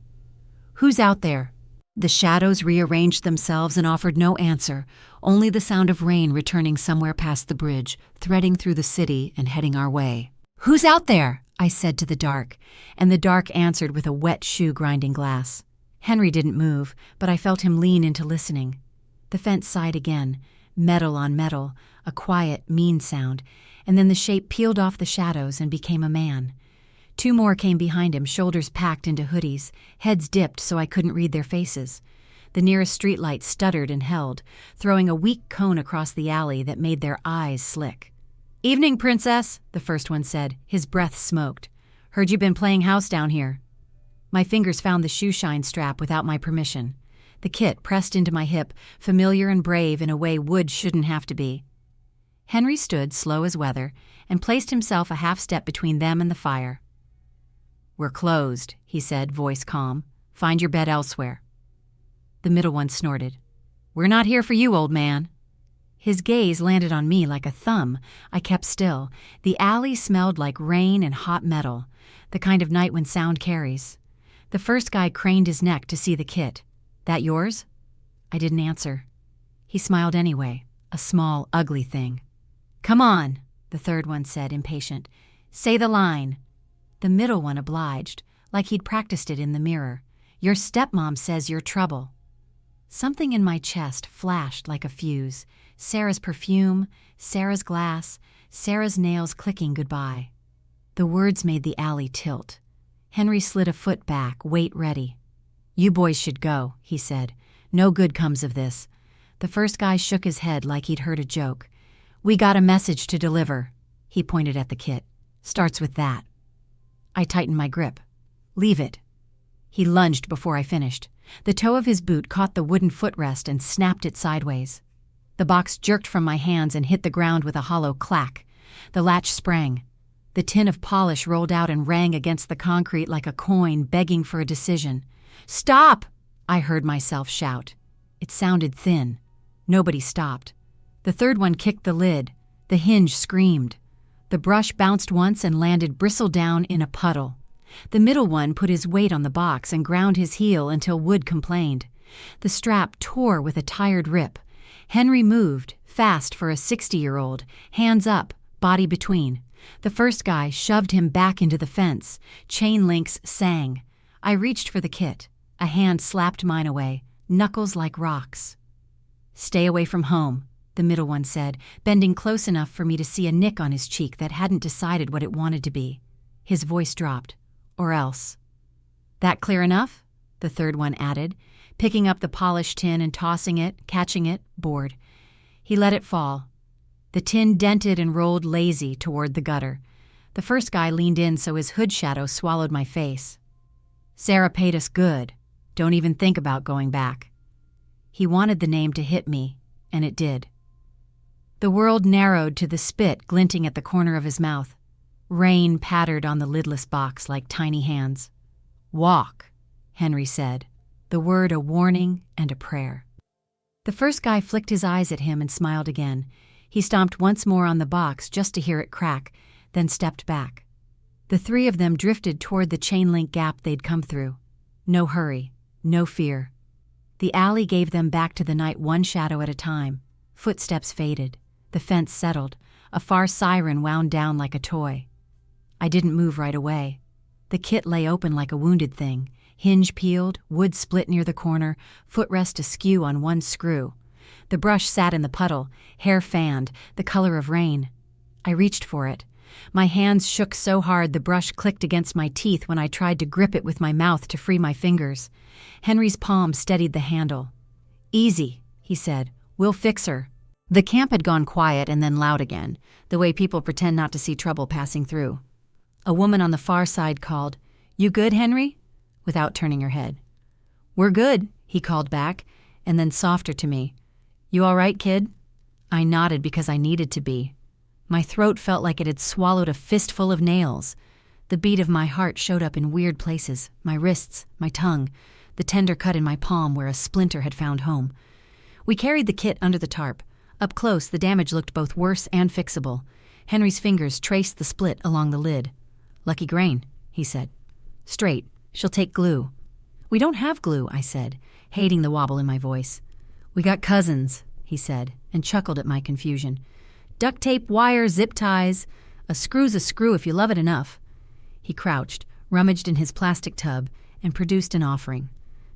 "Who's out there?" The shadows rearranged themselves and offered no answer, only the sound of rain returning somewhere past the bridge, threading through the city and heading our way. "Who's out there?" I said to the dark, and the dark answered with a wet shoe grinding glass. Henry didn't move, but I felt him lean into listening. The fence sighed again, metal on metal, a quiet, mean sound, and then the shape peeled off the shadows and became a man. 2 more came behind him, shoulders packed into hoodies, heads dipped so I couldn't read their faces. The nearest streetlight stuttered and held, throwing a weak cone across the alley that made their eyes slick. "Evening, Princess," the first one said, his breath smoked. "Heard you been playing house down here." My fingers found the shoeshine strap without my permission. The kit pressed into my hip, familiar and brave in a way wood shouldn't have to be. Henry stood, slow as weather, and placed himself a half step between them and the fire. "We're closed," he said, voice calm. "Find your bed elsewhere." The middle one snorted. "We're not here for you, old man." His gaze landed on me like a thumb. I kept still. The alley smelled like rain and hot metal, the kind of night when sound carries. The first guy craned his neck to see the kit. "That yours?" I didn't answer. He smiled anyway, a small, ugly thing. "Come on," the third one said, impatient. "Say the line." The middle one obliged, like he'd practiced it in the mirror. "Your stepmom says you're trouble." Something in my chest flashed like a fuse. Sarah's perfume, Sarah's glass, Sarah's nails clicking goodbye. The words made the alley tilt. Henry slid a foot back, weight ready. "You boys should go," he said. "No good comes of this." The first guy shook his head like he'd heard a joke. "We got a message to deliver." He pointed at the kit. "Starts with that." I tightened my grip. "Leave it." He lunged before I finished. The toe of his boot caught the wooden footrest and snapped it sideways. The box jerked from my hands and hit the ground with a hollow clack. The latch sprang. The tin of polish rolled out and rang against the concrete like a coin begging for a decision. "Stop!" I heard myself shout. It sounded thin. Nobody stopped. The third one kicked the lid. The hinge screamed. The brush bounced once and landed bristle down in a puddle. The middle one put his weight on the box and ground his heel until wood complained. The strap tore with a tired rip. Henry moved, fast for a 60-year-old, hands up, body between. The first guy shoved him back into the fence. Chain links sang. I reached for the kit. A hand slapped mine away, knuckles like rocks. "Stay away from home," the middle one said, bending close enough for me to see a nick on his cheek that hadn't decided what it wanted to be. His voice dropped. "Or else." "That clear enough?" the third one added, picking up the polished tin and tossing it, catching it, bored. He let it fall. The tin dented and rolled lazy toward the gutter. The first guy leaned in so his hood shadow swallowed my face. "Sarah paid us good. Don't even think about going back." He wanted the name to hit me, and it did. The world narrowed to the spit glinting at the corner of his mouth. Rain pattered on the lidless box like tiny hands. "Walk," Henry said, the word a warning and a prayer. The first guy flicked his eyes at him and smiled again. He stomped once more on the box just to hear it crack, then stepped back. The 3 of them drifted toward the chain link gap they'd come through. No hurry, no fear. The alley gave them back to the night one shadow at a time. Footsteps faded. The fence settled. A far siren wound down like a toy. I didn't move right away. The kit lay open like a wounded thing. Hinge peeled, wood split near the corner, footrest askew on one screw. The brush sat in the puddle, hair fanned, the color of rain. I reached for it. My hands shook so hard the brush clicked against my teeth when I tried to grip it with my mouth to free my fingers. Henry's palm steadied the handle. "Easy," he said. "We'll fix her." The camp had gone quiet and then loud again, the way people pretend not to see trouble passing through. A woman on the far side called, "You good, Henry?" without turning her head. "We're good," he called back, and then softer to me. "You all right, kid?" I nodded because I needed to be. My throat felt like it had swallowed a fistful of nails. The beat of my heart showed up in weird places, my wrists, my tongue, the tender cut in my palm where a splinter had found home. We carried the kit under the tarp. Up close, the damage looked both worse and fixable. Henry's fingers traced the split along the lid. "Lucky grain," he said. "Straight. She'll take glue." We don't have glue, I said, hating the wobble in my voice. We got cousins, he said, and chuckled at my confusion. Duct tape, wire, zip ties. A screw's a screw if you love it enough. He crouched, rummaged in his plastic tub, and produced an offering.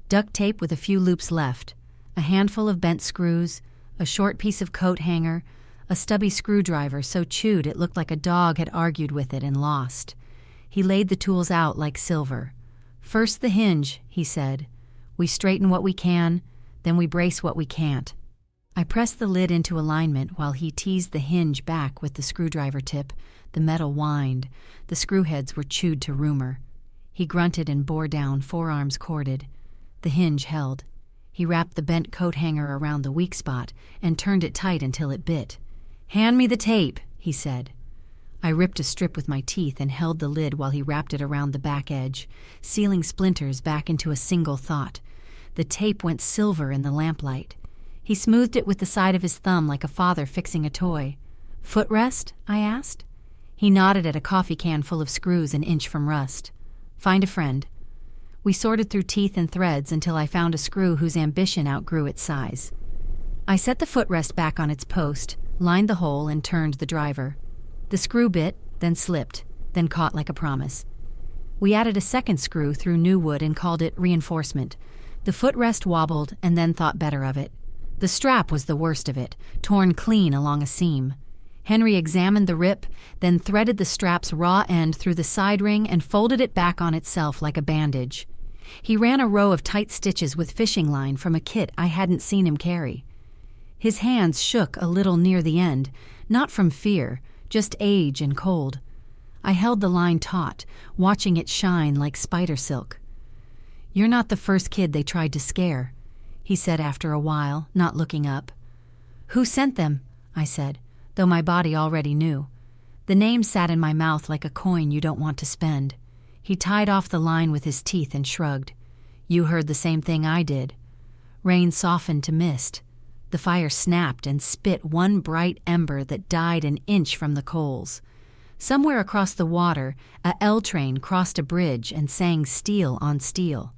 Duct tape with a few loops left, a handful of bent screws, a short piece of coat hanger, a stubby screwdriver so chewed it looked like a dog had argued with it and lost. He laid the tools out like silver. First the hinge, he said. We straighten what we can, then we brace what we can't. I pressed the lid into alignment while he teased the hinge back with the screwdriver tip. The metal whined. The screw heads were chewed to rumor. He grunted and bore down, forearms corded. The hinge held. He wrapped the bent coat hanger around the weak spot and turned it tight until it bit. "Hand me the tape," he said. I ripped a strip with my teeth and held the lid while he wrapped it around the back edge, sealing splinters back into a single thought. The tape went silver in the lamplight. He smoothed it with the side of his thumb like a father fixing a toy. "Footrest?" I asked. He nodded at a coffee can full of screws an inch from rust. "Find a friend." We sorted through teeth and threads until I found a screw whose ambition outgrew its size. I set the footrest back on its post, lined the hole, and turned the driver. The screw bit, then slipped, then caught like a promise. We added a second screw through new wood and called it reinforcement. The footrest wobbled and then thought better of it. The strap was the worst of it, torn clean along a seam. Henry examined the rip, then threaded the strap's raw end through the side ring and folded it back on itself like a bandage. He ran a row of tight stitches with fishing line from a kit I hadn't seen him carry. His hands shook a little near the end, not from fear, just age and cold. I held the line taut, watching it shine like spider silk. "You're not the first kid they tried to scare," he said after a while, not looking up. "Who sent them?" I said, though my body already knew. The name sat in my mouth like a coin you don't want to spend. He tied off the line with his teeth and shrugged. "You heard the same thing I did." Rain softened to mist. The fire snapped and spit one bright ember that died an inch from the coals. Somewhere across the water, a L train crossed a bridge and sang steel on steel.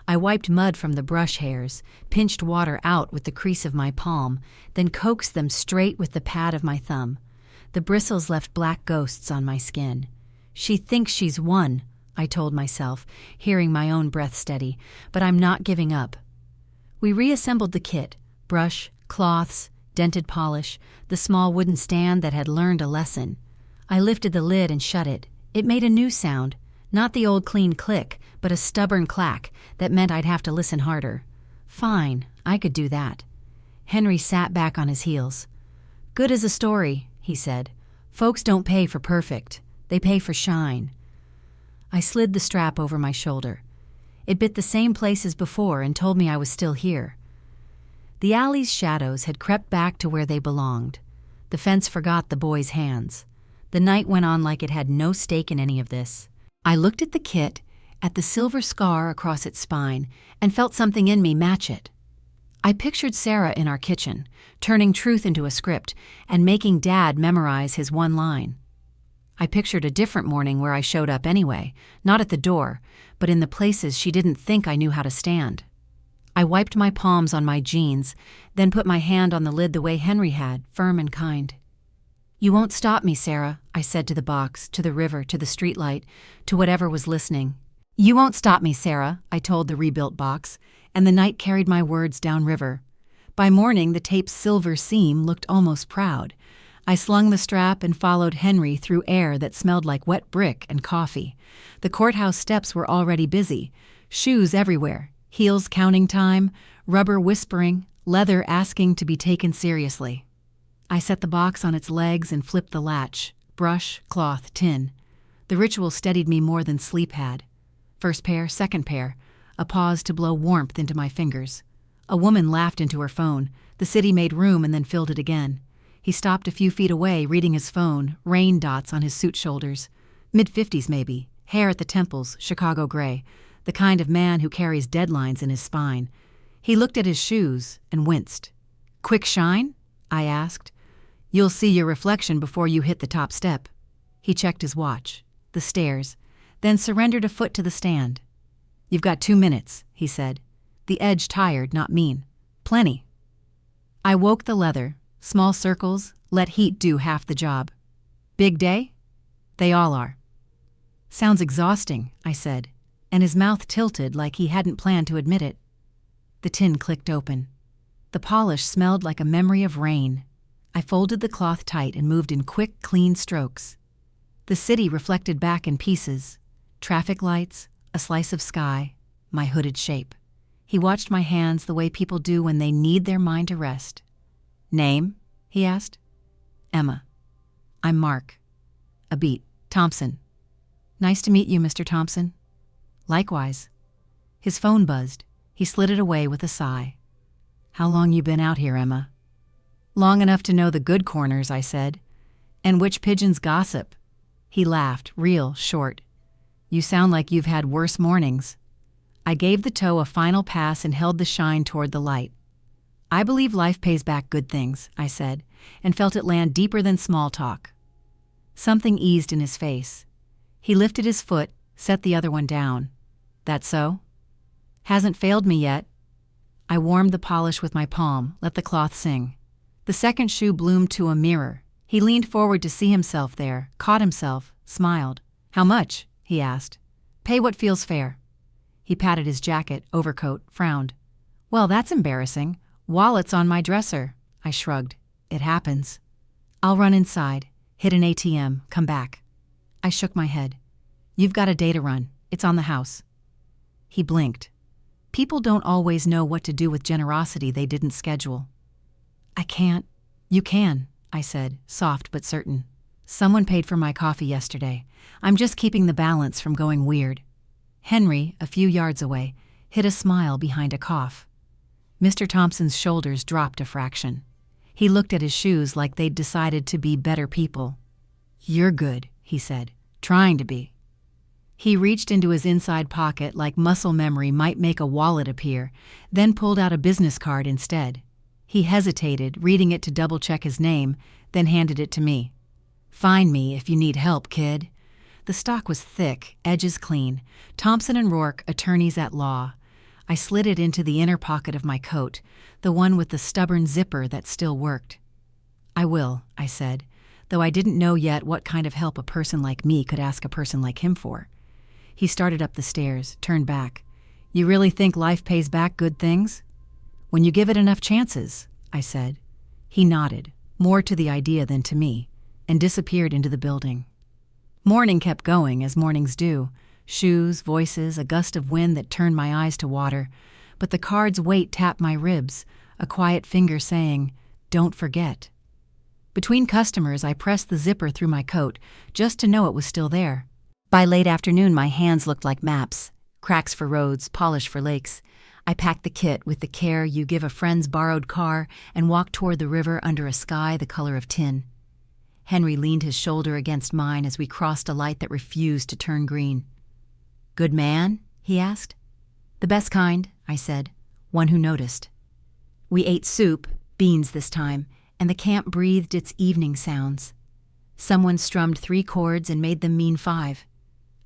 I wiped mud from the brush hairs, pinched water out with the crease of my palm, then coaxed them straight with the pad of my thumb. The bristles left black ghosts on my skin. "She thinks she's won," I told myself, hearing my own breath steady, "but I'm not giving up." We reassembled the kit. Brush, cloths, dented polish, the small wooden stand that had learned a lesson. I lifted the lid and shut it. It made a new sound, not the old clean click, but a stubborn clack that meant I'd have to listen harder. Fine, I could do that. Henry sat back on his heels. "Good as a story," he said. "Folks don't pay for perfect. They pay for shine." I slid the strap over my shoulder. It bit the same place as before and told me I was still here. The alley's shadows had crept back to where they belonged. The fence forgot the boy's hands. The night went on like it had no stake in any of this. I looked at the kit, at the silver scar across its spine, and felt something in me match it. I pictured Sarah in our kitchen, turning truth into a script and making Dad memorize his one line. I pictured a different morning where I showed up anyway, not at the door, but in the places she didn't think I knew how to stand. I wiped my palms on my jeans, then put my hand on the lid the way Henry had, firm and kind. "You won't stop me, Sarah," I said to the box, to the river, to the streetlight, to whatever was listening. "You won't stop me, Sarah," I told the rebuilt box, and the night carried my words downriver. By morning, the tape's silver seam looked almost proud. I slung the strap and followed Henry through air that smelled like wet brick and coffee. The courthouse steps were already busy, shoes everywhere, heels counting time, rubber whispering, leather asking to be taken seriously. I set the box on its legs and flipped the latch, brush, cloth, tin. The ritual steadied me more than sleep had. First pair, second pair, a pause to blow warmth into my fingers. A woman laughed into her phone. The city made room and then filled it again. He stopped a few feet away, reading his phone, rain dots on his suit shoulders. Mid-50s maybe, hair at the temples, Chicago gray, the kind of man who carries deadlines in his spine. He looked at his shoes and winced. "Quick shine?" I asked. "You'll see your reflection before you hit the top step." He checked his watch, the stairs, then surrendered a foot to the stand. You've got 2 minutes, he said. The edge tired, not mean. Plenty. I woke the leather. Small circles, let heat do half the job. Big day? They all are. Sounds exhausting, I said, and his mouth tilted like he hadn't planned to admit it. The tin clicked open. The polish smelled like a memory of rain. I folded the cloth tight and moved in quick, clean strokes. The city reflected back in pieces. Traffic lights, a slice of sky, my hooded shape. He watched my hands the way people do when they need their mind to rest. Name? He asked. Emma. I'm Mark. A beat. Thompson. Nice to meet you, Mr. Thompson. Likewise. His phone buzzed. He slid it away with a sigh. How long you been out here, Emma? Long enough to know the good corners, I said. And which pigeons gossip? He laughed, real short. You sound like you've had worse mornings. I gave the toe a final pass and held the shine toward the light. I believe life pays back good things, I said, and felt it land deeper than small talk. Something eased in his face. He lifted his foot, set the other one down. That so? Hasn't failed me yet. I warmed the polish with my palm, let the cloth sing. The second shoe bloomed to a mirror. He leaned forward to see himself there, caught himself, smiled. How much? He asked. Pay what feels fair. He patted his jacket, overcoat, frowned. Well, that's embarrassing. Wallet's on my dresser. I shrugged. It happens. I'll run inside, hit an ATM, come back. I shook my head. You've got a day to run. It's on the house. He blinked. People don't always know what to do with generosity they didn't schedule. I can't. You can, I said, soft but certain. Someone paid for my coffee yesterday. I'm just keeping the balance from going weird. Henry, a few yards away, hid a smile behind a cough. Mr. Thompson's shoulders dropped a fraction. He looked at his shoes like they'd decided to be better people. You're good, he said, trying to be. He reached into his inside pocket like muscle memory might make a wallet appear, then pulled out a business card instead. He hesitated, reading it to double-check his name, then handed it to me. Find me if you need help, kid. The stock was thick, edges clean. Thompson and Rourke, attorneys at law. I slid it into the inner pocket of my coat, the one with the stubborn zipper that still worked. I will, I said, though I didn't know yet what kind of help a person like me could ask a person like him for. He started up the stairs, turned back. You really think life pays back good things? When you give it enough chances, I said. He nodded, more to the idea than to me, and disappeared into the building. Morning kept going, as mornings do. Shoes, voices, a gust of wind that turned my eyes to water. But the card's weight tapped my ribs, a quiet finger saying, "Don't forget." Between customers, I pressed the zipper through my coat, just to know it was still there. By late afternoon, my hands looked like maps, cracks for roads, polish for lakes. I packed the kit with the care you give a friend's borrowed car and walked toward the river under a sky the color of tin. Henry leaned his shoulder against mine as we crossed a light that refused to turn green. Good man? He asked. The best kind, I said, one who noticed. We ate soup, beans this time, and the camp breathed its evening sounds. Someone strummed 3 chords and made them mean 5.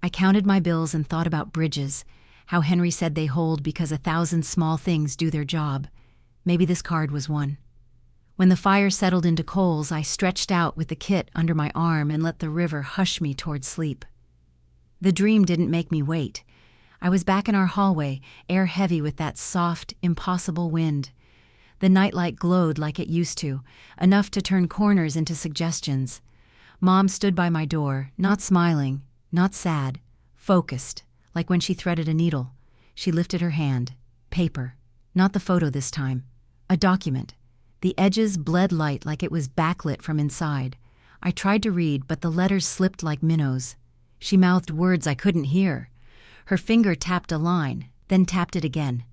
I counted my bills and thought about bridges, how Henry said they hold because 1,000 small things do their job. Maybe this card was one. When the fire settled into coals, I stretched out with the kit under my arm and let the river hush me toward sleep. The dream didn't make me wait. I was back in our hallway, air heavy with that soft, impossible wind. The nightlight glowed like it used to, enough to turn corners into suggestions. Mom stood by my door, not smiling, not sad, focused, like when she threaded a needle. She lifted her hand. Paper. Not the photo this time. A document. The edges bled light like it was backlit from inside. I tried to read, but the letters slipped like minnows. She mouthed words I couldn't hear. Her finger tapped a line, then tapped it again.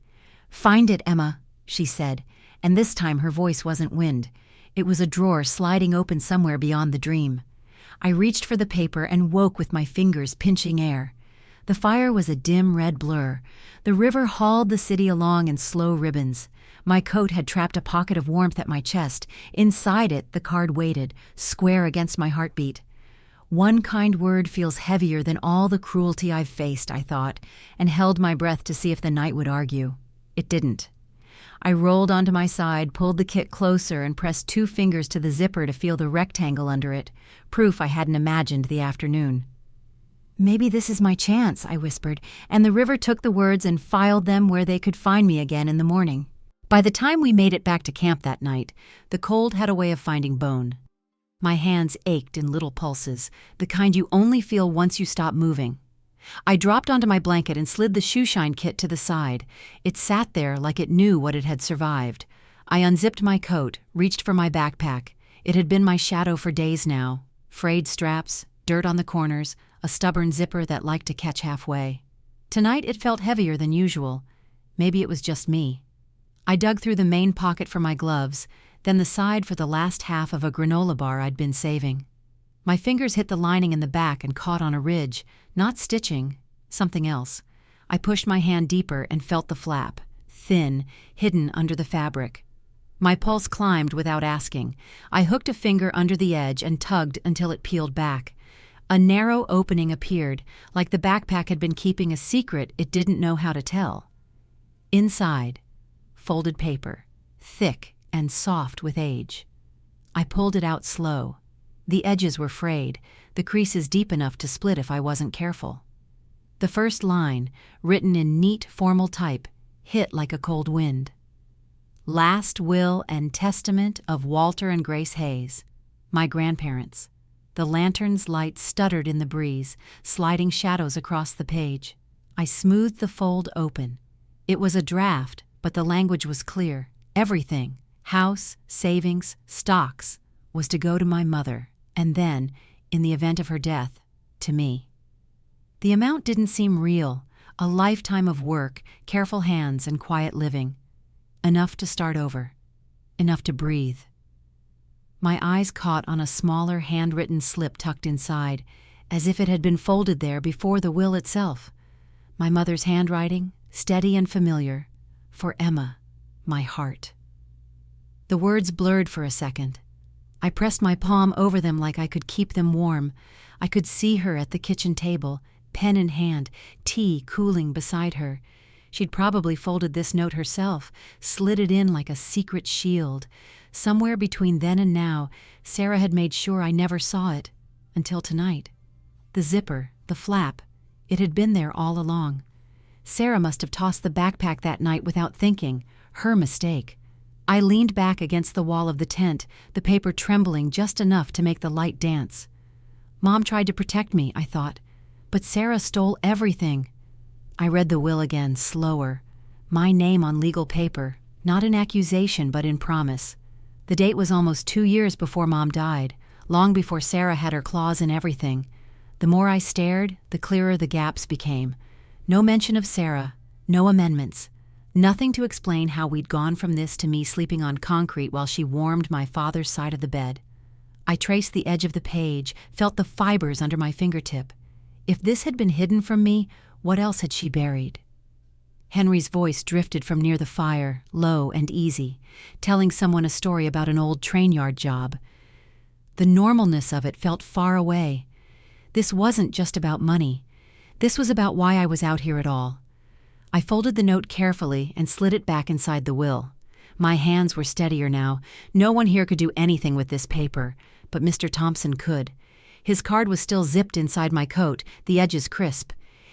Find it, Emma, she said, and this time her voice wasn't wind. It was a drawer sliding open somewhere beyond the dream. I reached for the paper and woke with my fingers pinching air. The fire was a dim red blur. The river hauled the city along in slow ribbons. My coat had trapped a pocket of warmth at my chest. Inside it, the card waited, square against my heartbeat. One kind word feels heavier than all the cruelty I've faced, I thought, and held my breath to see if the night would argue. It didn't. I rolled onto my side, pulled the kit closer, and pressed 2 fingers to the zipper to feel the rectangle under it, proof I hadn't imagined the afternoon. "Maybe this is my chance," I whispered, and the river took the words and filed them where they could find me again in the morning. By the time we made it back to camp that night, the cold had a way of finding bone. My hands ached in little pulses, the kind you only feel once you stop moving. I dropped onto my blanket and slid the shoeshine kit to the side. It sat there like it knew what it had survived. I unzipped my coat, reached for my backpack. It had been my shadow for days now. Frayed straps, dirt on the corners, a stubborn zipper that liked to catch halfway. Tonight it felt heavier than usual. Maybe it was just me. I dug through the main pocket for my gloves, then the side for the last half of a granola bar I'd been saving. My fingers hit the lining in the back and caught on a ridge, not stitching, something else. I pushed my hand deeper and felt the flap, thin, hidden under the fabric. My pulse climbed without asking. I hooked a finger under the edge and tugged until it peeled back. A narrow opening appeared, like the backpack had been keeping a secret it didn't know how to tell. Inside, folded paper, thick and soft with age. I pulled it out slow. The edges were frayed, the creases deep enough to split if I wasn't careful. The first line, written in neat, formal type, hit like a cold wind. Last will and testament of Walter and Grace Hayes, my grandparents. The lantern's light stuttered in the breeze, sliding shadows across the page. I smoothed the fold open. It was a draft, but the language was clear. Everything, house, savings, stocks, was to go to my mother, and then, in the event of her death, to me. The amount didn't seem real, a lifetime of work, careful hands, and quiet living. Enough to start over. Enough to breathe. My eyes caught on a smaller handwritten slip tucked inside, as if it had been folded there before the will itself. My mother's handwriting, steady and familiar, for Emma, my heart. The words blurred for a second. I pressed my palm over them like I could keep them warm. I could see her at the kitchen table, pen in hand, tea cooling beside her. She'd probably folded this note herself, slid it in like a secret shield. Somewhere between then and now, Sarah had made sure I never saw it, until tonight. The zipper, the flap, it had been there all along. Sarah must have tossed the backpack that night without thinking, her mistake. I leaned back against the wall of the tent, the paper trembling just enough to make the light dance. Mom tried to protect me, I thought, but Sarah stole everything. I read the will again, slower. My name on legal paper, not in accusation but in promise. The date was almost 2 years before Mom died, long before Sarah had her claws in everything. The more I stared, the clearer the gaps became. No mention of Sarah, no amendments. Nothing to explain how we'd gone from this to me sleeping on concrete while she warmed my father's side of the bed. I traced the edge of the page, felt the fibers under my fingertip. If this had been hidden from me, what else had she buried? Henry's voice drifted from near the fire, low and easy, telling someone a story about an old train yard job. The normalness of it felt far away. This wasn't just about money. This was about why I was out here at all. I folded the note carefully and slid it back inside the will. My hands were steadier now. No one here could do anything with this paper, but Mr. Thompson could. His card was still zipped inside my coat, the edges crisp.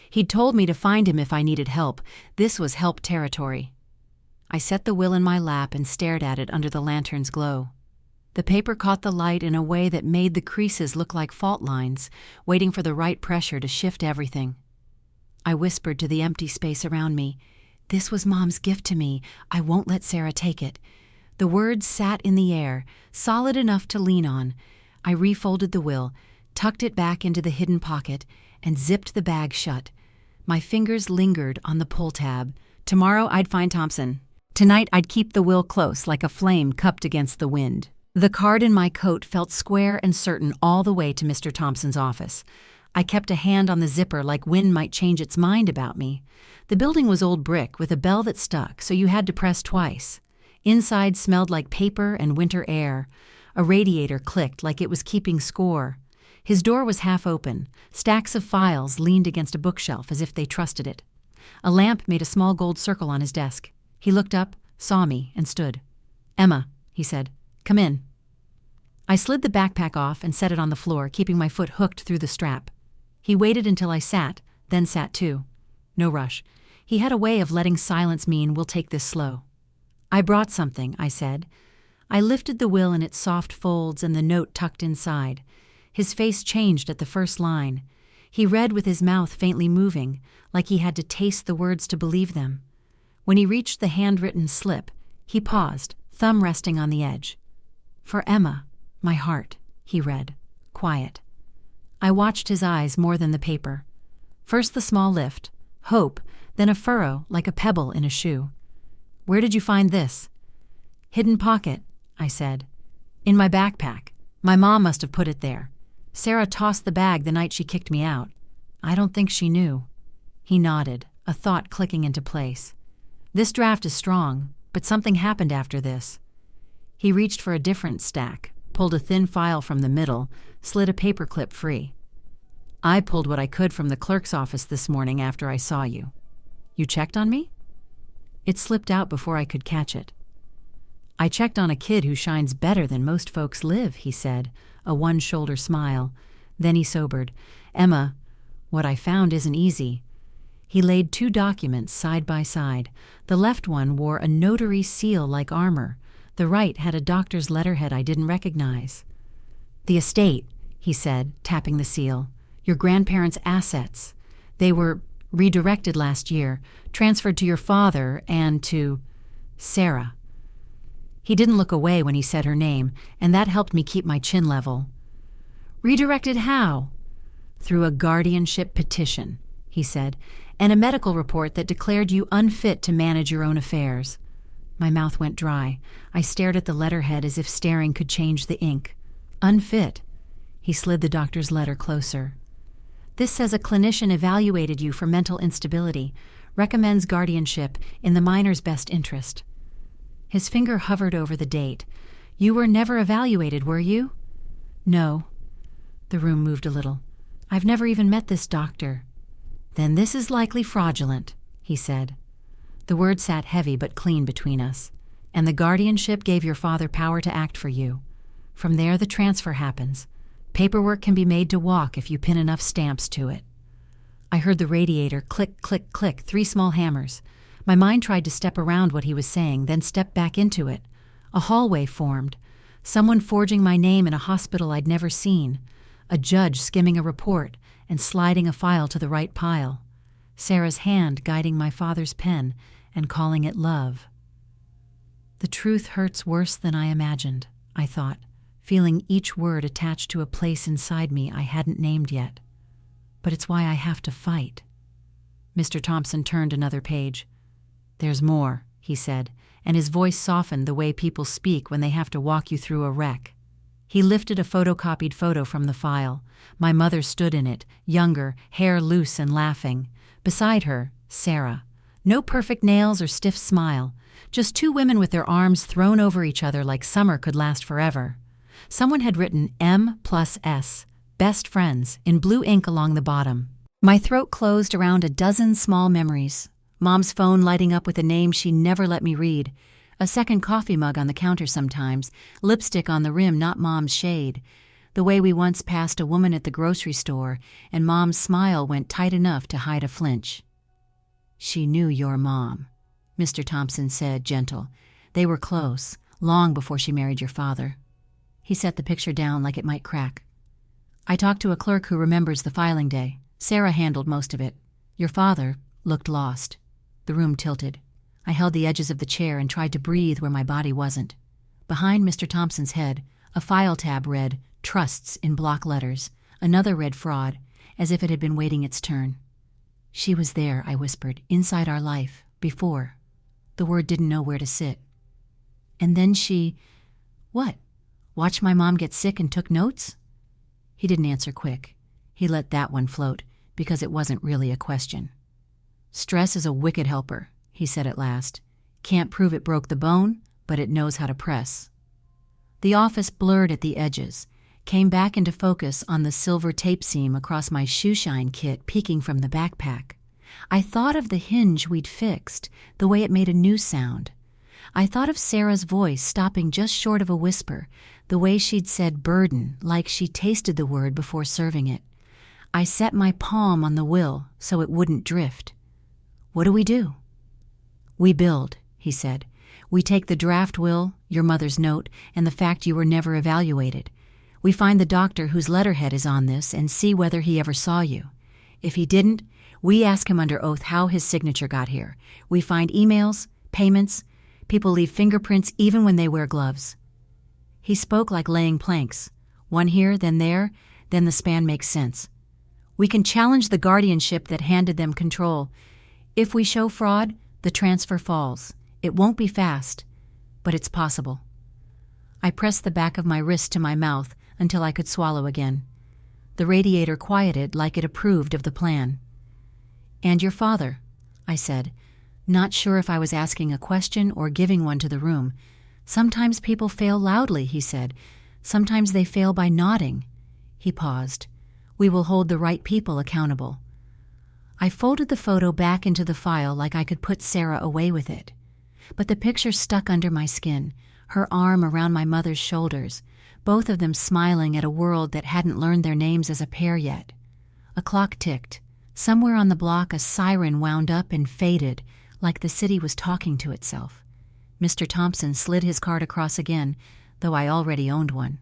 He'd told me to find him if I needed help. This was help territory. I set the will in my lap and stared at it under the lantern's glow. The paper caught the light in a way that made the creases look like fault lines, waiting for the right pressure to shift everything. I whispered to the empty space around me, "This was Mom's gift to me. I won't let Sarah take it." The words sat in the air, solid enough to lean on. I refolded the will, tucked it back into the hidden pocket, and zipped the bag shut. My fingers lingered on the pull tab. Tomorrow I'd find Thompson. Tonight I'd keep the will close like a flame cupped against the wind. The card in my coat felt square and certain all the way to Mr. Thompson's office. I kept a hand on the zipper like wind might change its mind about me. The building was old brick with a bell that stuck, so you had to press twice. Inside smelled like paper and winter air. A radiator clicked like it was keeping score. His door was half open. Stacks of files leaned against a bookshelf as if they trusted it. A lamp made a small gold circle on his desk. He looked up, saw me, and stood. "Emma," he said, "come in." I slid the backpack off and set it on the floor, keeping my foot hooked through the strap. He waited until I sat, then sat too. No rush. He had a way of letting silence mean we'll take this slow. "I brought something," I said. I lifted the will in its soft folds and the note tucked inside. His face changed at the first line. He read with his mouth faintly moving, like he had to taste the words to believe them. When he reached the handwritten slip, he paused, thumb resting on the edge. "For Emma, my heart," he read, quiet. I watched his eyes more than the paper. First the small lift, hope, then a furrow like a pebble in a shoe. "Where did you find this?" "Hidden pocket," I said. "In my backpack. My mom must have put it there. Sarah tossed the bag the night she kicked me out. I don't think she knew." He nodded, a thought clicking into place. "This draft is strong, but something happened after this." He reached for a different stack, pulled a thin file from the middle, slid a paperclip free. "I pulled what I could from the clerk's office this morning after I saw you. You checked on me?" It slipped out before I could catch it. "I checked on a kid who shines better than most folks live," he said, a one-shoulder smile. Then he sobered. "Emma, what I found isn't easy." He laid 2 documents side by side. The left one wore a notary seal like armor. The right had a doctor's letterhead I didn't recognize. "The estate," he said, tapping the seal. "Your grandparents' assets. They were redirected last year, transferred to your father and to Sarah." He didn't look away when he said her name, and that helped me keep my chin level. "Redirected how?" "Through a guardianship petition," he said, "and a medical report that declared you unfit to manage your own affairs." My mouth went dry. I stared at the letterhead as if staring could change the ink. "Unfit." He slid the doctor's letter closer. "This says a clinician evaluated you for mental instability, recommends guardianship in the minor's best interest." His finger hovered over the date. "You were never evaluated, were you?" "No." The room moved a little. "I've never even met this doctor." "Then this is likely fraudulent," he said. The word sat heavy but clean between us. "And the guardianship gave your father power to act for you. From there the transfer happens. Paperwork can be made to walk if you pin enough stamps to it." I heard the radiator click, click, click, 3 small hammers. My mind tried to step around what he was saying, then step back into it. A hallway formed. Someone forging my name in a hospital I'd never seen. A judge skimming a report and sliding a file to the right pile. Sarah's hand guiding my father's pen and calling it love. The truth hurts worse than I imagined, I thought, feeling each word attached to a place inside me I hadn't named yet. But it's why I have to fight. Mr. Thompson turned another page. "There's more," he said, and his voice softened the way people speak when they have to walk you through a wreck. He lifted a photocopied photo from the file. My mother stood in it, younger, hair loose and laughing. Beside her, Sarah. No perfect nails or stiff smile, just 2 women with their arms thrown over each other like summer could last forever. Someone had written M+S, best friends, in blue ink along the bottom. My throat closed around a dozen small memories. Mom's phone lighting up with a name she never let me read. A second coffee mug on the counter sometimes, lipstick on the rim not Mom's shade. The way we once passed a woman at the grocery store, and Mom's smile went tight enough to hide a flinch. "She knew your mom," Mr. Thompson said, gentle. "They were close, long before she married your father." He set the picture down like it might crack. "I talked to a clerk who remembers the filing day. Sarah handled most of it. Your father looked lost." The room tilted. I held the edges of the chair and tried to breathe where my body wasn't. Behind Mr. Thompson's head, a file tab read, "Trusts" in block letters. Another read fraud, as if it had been waiting its turn. "She was there," I whispered, "inside our life, before." The word didn't know where to sit. "And then she—" "What? Watched my mom get sick and took notes?" He didn't answer quick. He let that one float, because it wasn't really a question. "Stress is a wicked helper," he said at last. "Can't prove it broke the bone, but it knows how to press." The office blurred at the edges. came back into focus on the silver tape seam across my shoeshine kit peeking from the backpack. I thought of the hinge we'd fixed, the way it made a new sound. I thought of Sarah's voice stopping just short of a whisper, the way she'd said burden, like she tasted the word before serving it. I set my palm on the will so it wouldn't drift. "What do we do?" "We build," he said. "We take the draft will, your mother's note, and the fact you were never evaluated. We find the doctor whose letterhead is on this and see whether he ever saw you. If he didn't, we ask him under oath how his signature got here. We find emails, payments, people leave fingerprints even when they wear gloves." He spoke like laying planks. One here, then there, then the span makes sense. "We can challenge the guardianship that handed them control. If we show fraud, the transfer falls. It won't be fast, but it's possible." I pressed the back of my wrist to my mouth until I could swallow again. The radiator quieted like it approved of the plan. "And your father," I said, not sure if I was asking a question or giving one to the room. "Sometimes people fail loudly," he said. "Sometimes they fail by nodding." He paused. "We will hold the right people accountable." I folded the photo back into the file like I could put Sarah away with it. But the picture stuck under my skin, her arm around my mother's shoulders, both of them smiling at a world that hadn't learned their names as a pair yet. A clock ticked. Somewhere on the block a siren wound up and faded, like the city was talking to itself. Mr. Thompson slid his card across again, though I already owned one.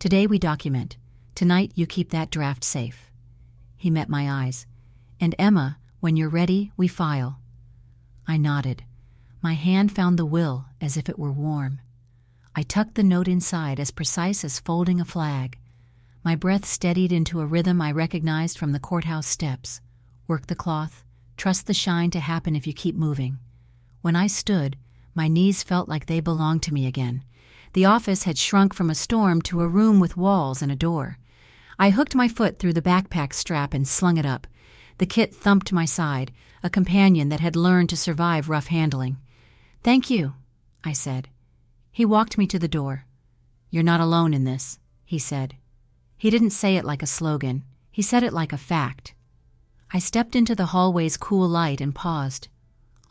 "Today we document. Tonight you keep that draft safe." He met my eyes. "And Emma, when you're ready, we file." I nodded. My hand found the will as if it were warm. I tucked the note inside, as precise as folding a flag. My breath steadied into a rhythm I recognized from the courthouse steps. Work the cloth, trust the shine to happen if you keep moving. When I stood, my knees felt like they belonged to me again. The office had shrunk from a storm to a room with walls and a door. I hooked my foot through the backpack strap and slung it up. The kit thumped my side, a companion that had learned to survive rough handling. "Thank you," I said. He walked me to the door. "You're not alone in this," he said. He didn't say it like a slogan. He said it like a fact. I stepped into the hallway's cool light and paused.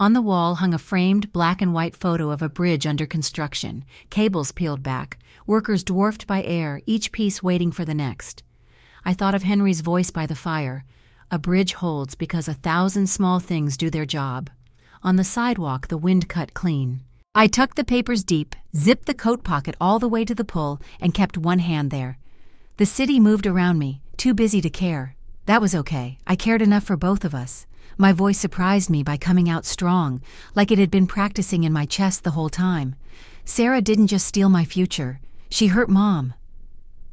On the wall hung a framed black and white photo of a bridge under construction, cables peeled back, workers dwarfed by air, each piece waiting for the next. I thought of Henry's voice by the fire. "A bridge holds because 1,000 small things do their job." On the sidewalk, the wind cut clean. I tucked the papers deep, zipped the coat pocket all the way to the pull, and kept one hand there. The city moved around me, too busy to care. That was okay. I cared enough for both of us. My voice surprised me by coming out strong, like it had been practicing in my chest the whole time. "Sarah didn't just steal my future. She hurt Mom."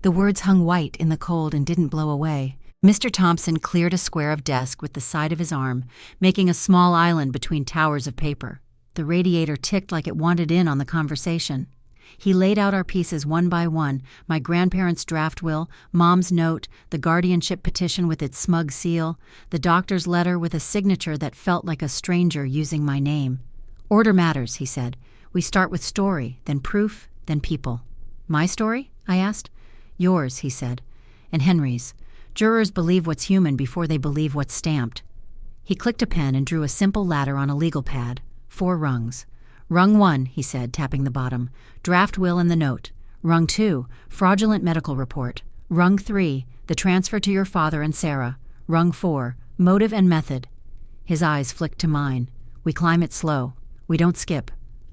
The words hung white in the cold and didn't blow away. Mr. Thompson cleared a square of desk with the side of his arm, making a small island between towers of paper. The radiator ticked like it wanted in on the conversation. He laid out our pieces one by one, my grandparents' draft will, Mom's note, the guardianship petition with its smug seal, the doctor's letter with a signature that felt like a stranger using my name. "Order matters," he said. "We start with story, then proof, then people." "My story?" I asked. "Yours," he said. "And Henry's. Jurors believe what's human before they believe what's stamped." He clicked a pen and drew a simple ladder on a legal pad. 4 rungs. "Rung 1, he said, tapping the bottom. "Draft will and the note. Rung 2, fraudulent medical report. Rung 3, the transfer to your father and Sarah. Rung 4, motive and method." His eyes flicked to mine. "We climb it slow. We don't skip."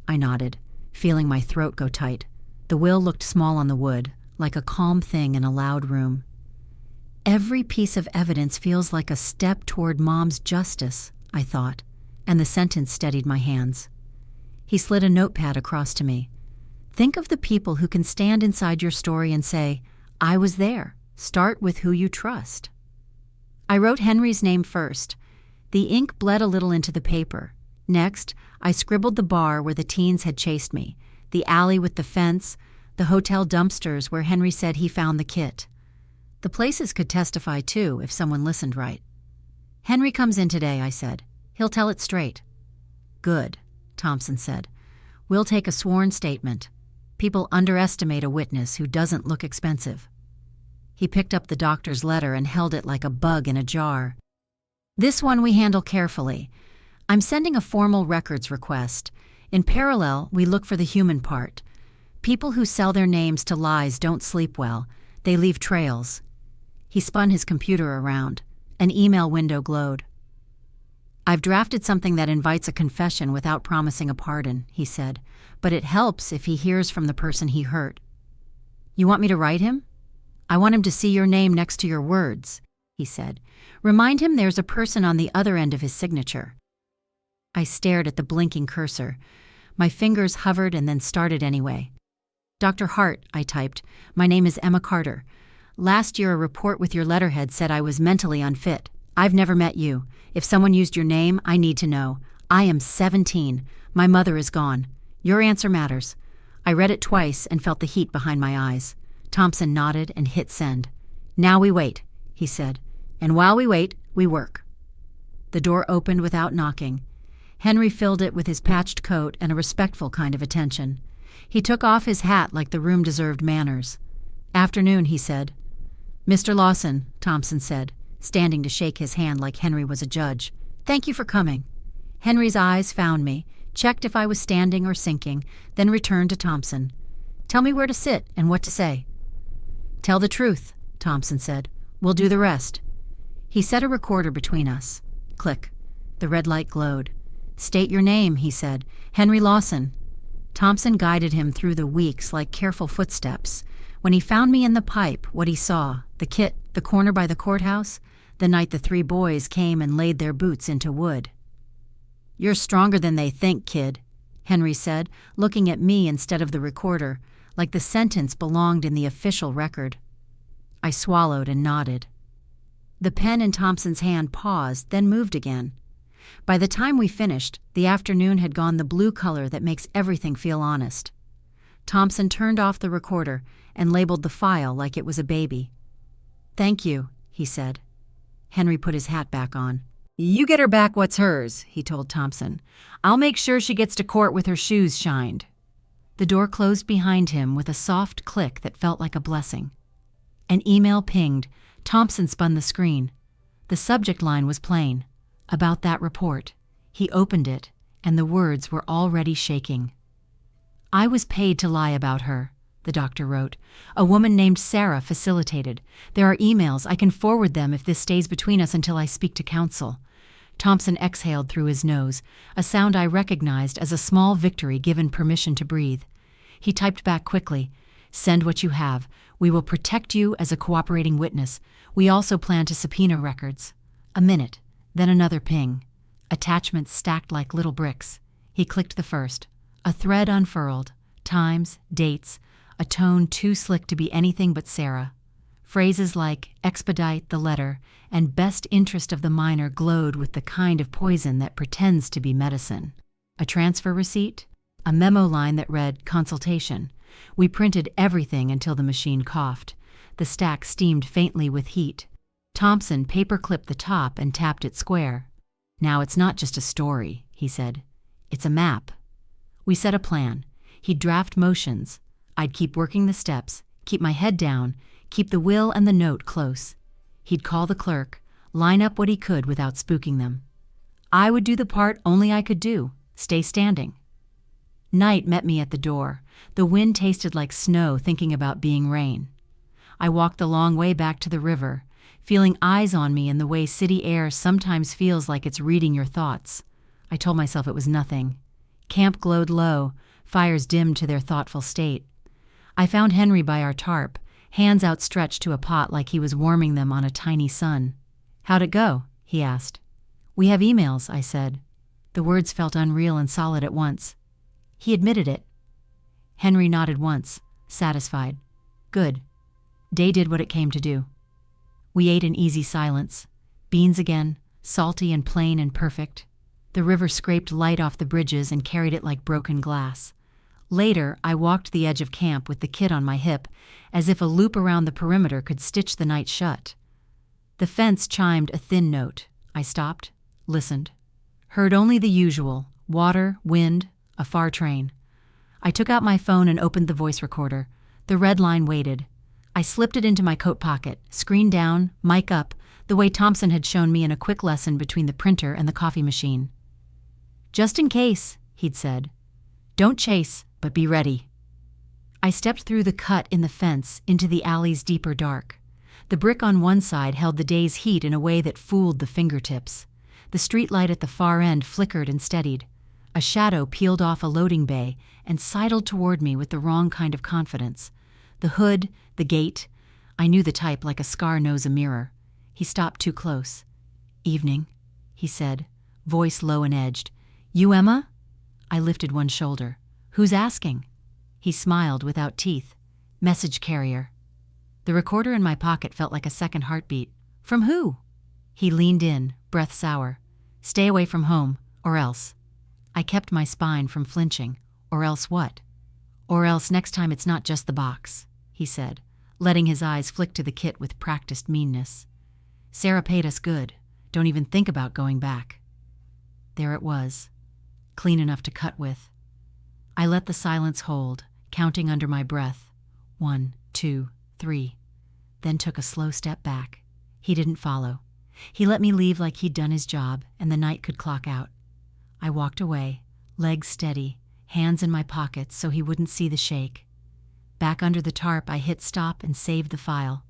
I nodded, feeling my throat go tight. The will looked small on the wood, like a calm thing in a loud room. "Every piece of evidence feels like a step toward Mom's justice," I thought, and the sentence steadied my hands. He slid a notepad across to me. "Think of the people who can stand inside your story and say, 'I was there.' Start with who you trust." I wrote Henry's name first. The ink bled a little into the paper. Next, I scribbled the bar where the teens had chased me, the alley with the fence, the hotel dumpsters where Henry said he found the kit. The places could testify, too, if someone listened right. "Henry comes in today," I said. "He'll tell it straight." "Good," Thompson said. "We'll take a sworn statement. People underestimate a witness who doesn't look expensive." He picked up the doctor's letter and held it like a bug in a jar. "This one we handle carefully. I'm sending a formal records request. In parallel, we look for the human part. People who sell their names to lies don't sleep well. They leave trails." He spun his computer around. An email window glowed. "I've drafted something that invites a confession without promising a pardon," he said, "but it helps if he hears from the person he hurt." "You want me to write him?" "I want him to see your name next to your words," he said. "Remind him there's a person on the other end of his signature." I stared at the blinking cursor. My fingers hovered and then started anyway. "Dr. Hart," I typed. "My name is Emma Carter. Last year a report with your letterhead said I was mentally unfit. I've never met you. If someone used your name, I need to know. I am 17. My mother is gone. Your answer matters." I read it twice and felt the heat behind my eyes. Thompson nodded and hit send. "Now we wait," he said. "And while we wait, we work." The door opened without knocking. Henry filled it with his patched coat and a respectful kind of attention. He took off his hat like the room deserved manners. "Afternoon," he said. "Mr. Lawson," Thompson said, standing to shake his hand like Henry was a judge. "Thank you for coming." Henry's eyes found me, checked if I was standing or sinking, then returned to Thompson. "Tell me where to sit and what to say." "Tell the truth," Thompson said. "We'll do the rest." He set a recorder between us. Click. The red light glowed. "State your name," he said. "Henry Lawson." Thompson guided him through the weeks like careful footsteps. When he found me in the pipe, what he saw, the kit, the corner by the courthouse, the night the 3 boys came and laid their boots into wood. "You're stronger than they think, kid," Henry said, looking at me instead of the recorder, like the sentence belonged in the official record. I swallowed and nodded. The pen in Thompson's hand paused, then moved again. By the time we finished, the afternoon had gone the blue color that makes everything feel honest. Thompson turned off the recorder and labeled the file like it was a baby. "Thank you," he said. Henry put his hat back on. "You get her back what's hers," he told Thompson. "I'll make sure she gets to court with her shoes shined." The door closed behind him with a soft click that felt like a blessing. An email pinged. Thompson spun the screen. The subject line was plain. About that report. He opened it, and the words were already shaking. "I was paid to lie about her," the doctor wrote. "A woman named Sarah facilitated. There are emails. I can forward them if this stays between us until I speak to counsel." Thompson exhaled through his nose, a sound I recognized as a small victory given permission to breathe. He typed back quickly. "Send what you have. We will protect you as a cooperating witness. We also plan to subpoena records." A minute, then another ping. Attachments stacked like little bricks. He clicked the first. A thread unfurled. Times, dates, a tone too slick to be anything but Sarah. Phrases like "expedite the letter" and "best interest of the minor" glowed with the kind of poison that pretends to be medicine. A transfer receipt? A memo line that read "consultation." We printed everything until the machine coughed. The stack steamed faintly with heat. Thompson paper-clipped the top and tapped it square. "Now it's not just a story," he said. "It's a map." We set a plan. He'd draft motions. I'd keep working the steps, keep my head down, keep the will and the note close. He'd call the clerk, line up what he could without spooking them. I would do the part only I could do, stay standing. Night met me at the door. The wind tasted like snow thinking about being rain. I walked the long way back to the river, feeling eyes on me in the way city air sometimes feels like it's reading your thoughts. I told myself it was nothing. Camp glowed low, fires dimmed to their thoughtful state. I found Henry by our tarp, hands outstretched to a pot like he was warming them on a tiny sun. "How'd it go?" he asked. "We have emails," I said. The words felt unreal and solid at once. He admitted it. Henry nodded once, satisfied. "Good." Day did what it came to do. We ate in easy silence. Beans again, salty and plain and perfect. The river scraped light off the bridges and carried it like broken glass. Later, I walked the edge of camp with the kid on my hip, as if a loop around the perimeter could stitch the night shut. The fence chimed a thin note. I stopped, listened. Heard only the usual: water, wind, a far train. I took out my phone and opened the voice recorder. The red line waited. I slipped it into my coat pocket, screen down, mic up, the way Thompson had shown me in a quick lesson between the printer and the coffee machine. "Just in case," he'd said. "Don't chase, but be ready." I stepped through the cut in the fence into the alley's deeper dark. The brick on one side held the day's heat in a way that fooled the fingertips. The streetlight at the far end flickered and steadied. A shadow peeled off a loading bay and sidled toward me with the wrong kind of confidence. The hood, the gait. I knew the type like a scar knows a mirror. He stopped too close. "Evening," he said, voice low and edged. "You Emma?" I lifted one shoulder. "Who's asking?" He smiled without teeth. "Message carrier." The recorder in my pocket felt like a second heartbeat. "From who?" He leaned in, breath sour. "Stay away from home, or else." I kept my spine from flinching. "Or else what?" "Or else next time it's not just the box," he said, letting his eyes flick to the kit with practiced meanness. "Sarah paid us good. Don't even think about going back." There it was, clean enough to cut with. I let the silence hold, counting under my breath. 1, 2, 3. Then took a slow step back. He didn't follow. He let me leave like he'd done his job, and the night could clock out. I walked away, legs steady, hands in my pockets so he wouldn't see the shake. Back under the tarp, I hit stop and saved the file.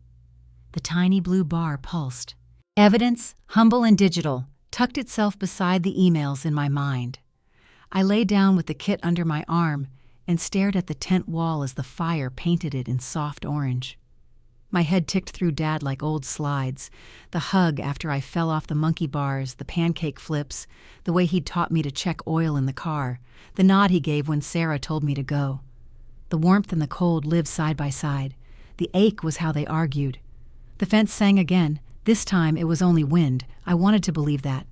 The tiny blue bar pulsed. Evidence, humble and digital, tucked itself beside the emails in my mind. I lay down with the kit under my arm and stared at the tent wall as the fire painted it in soft orange. My head ticked through Dad like old slides. The hug after I fell off the monkey bars, the pancake flips, the way he'd taught me to check oil in the car, the nod he gave when Sarah told me to go. The warmth and the cold lived side by side. The ache was how they argued. The fence sang again. This time it was only wind. I wanted to believe that.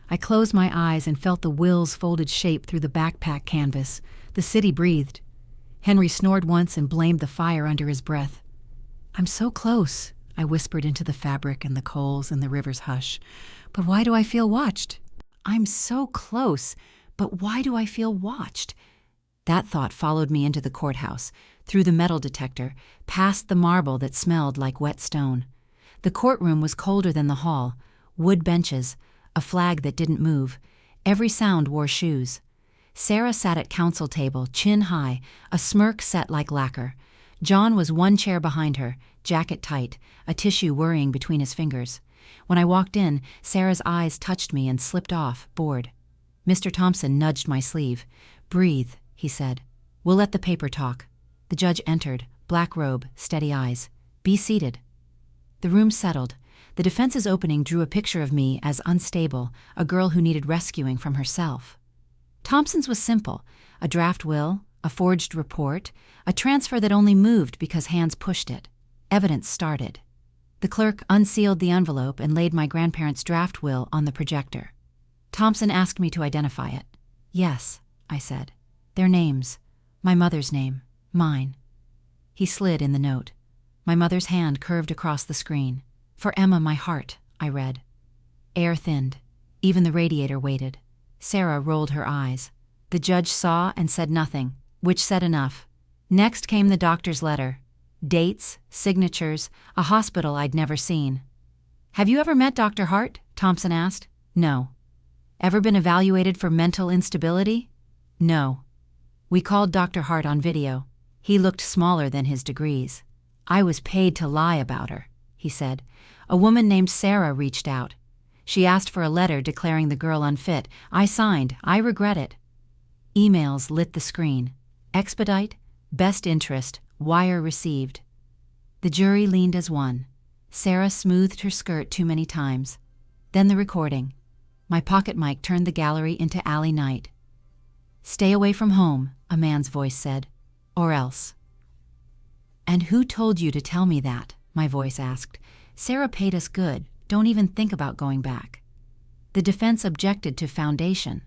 I closed my eyes and felt the will's folded shape through the backpack canvas. The city breathed. Henry snored once and blamed the fire under his breath. "I'm so close," I whispered into the fabric and the coals and the river's hush. "But why do I feel watched?" I'm so close, but why do I feel watched? That thought followed me into the courthouse, through the metal detector, past the marble that smelled like wet stone. The courtroom was colder than the hall. Wood benches, a flag that didn't move. Every sound wore shoes. Sarah sat at counsel table, chin high, a smirk set like lacquer. John was one chair behind her, jacket tight, a tissue worrying between his fingers. When I walked in, Sarah's eyes touched me and slipped off, bored. Mr. Thompson nudged my sleeve. "Breathe," he said. "We'll let the paper talk." The judge entered, black robe, steady eyes. "Be seated." The room settled. The defense's opening drew a picture of me as unstable, a girl who needed rescuing from herself. Thompson's was simple, a draft will, a forged report, a transfer that only moved because hands pushed it. Evidence started. The clerk unsealed the envelope and laid my grandparents' draft will on the projector. Thompson asked me to identify it. "Yes," I said. "Their names. My mother's name. Mine." He slid in the note. My mother's hand curved across the screen. "For Emma, my heart," I read. Air thinned. Even the radiator waited. Sarah rolled her eyes. The judge saw and said nothing, which said enough. Next came the doctor's letter. Dates, signatures, a hospital I'd never seen. "Have you ever met Dr. Hart?" Thompson asked. "No." "Ever been evaluated for mental instability?" "No." We called Dr. Hart on video. He looked smaller than his degrees. "I was paid to lie about her," he said. "A woman named Sarah reached out. She asked for a letter declaring the girl unfit. I signed. I regret it." Emails lit the screen. Expedite, best interest, wire received. The jury leaned as one. Sarah smoothed her skirt too many times. Then the recording. My pocket mic turned the gallery into alley night. "Stay away from home," a man's voice said. "Or else." "And who told you to tell me that?" my voice asked. "Sarah paid us good. Don't even think about going back." The defense objected to foundation.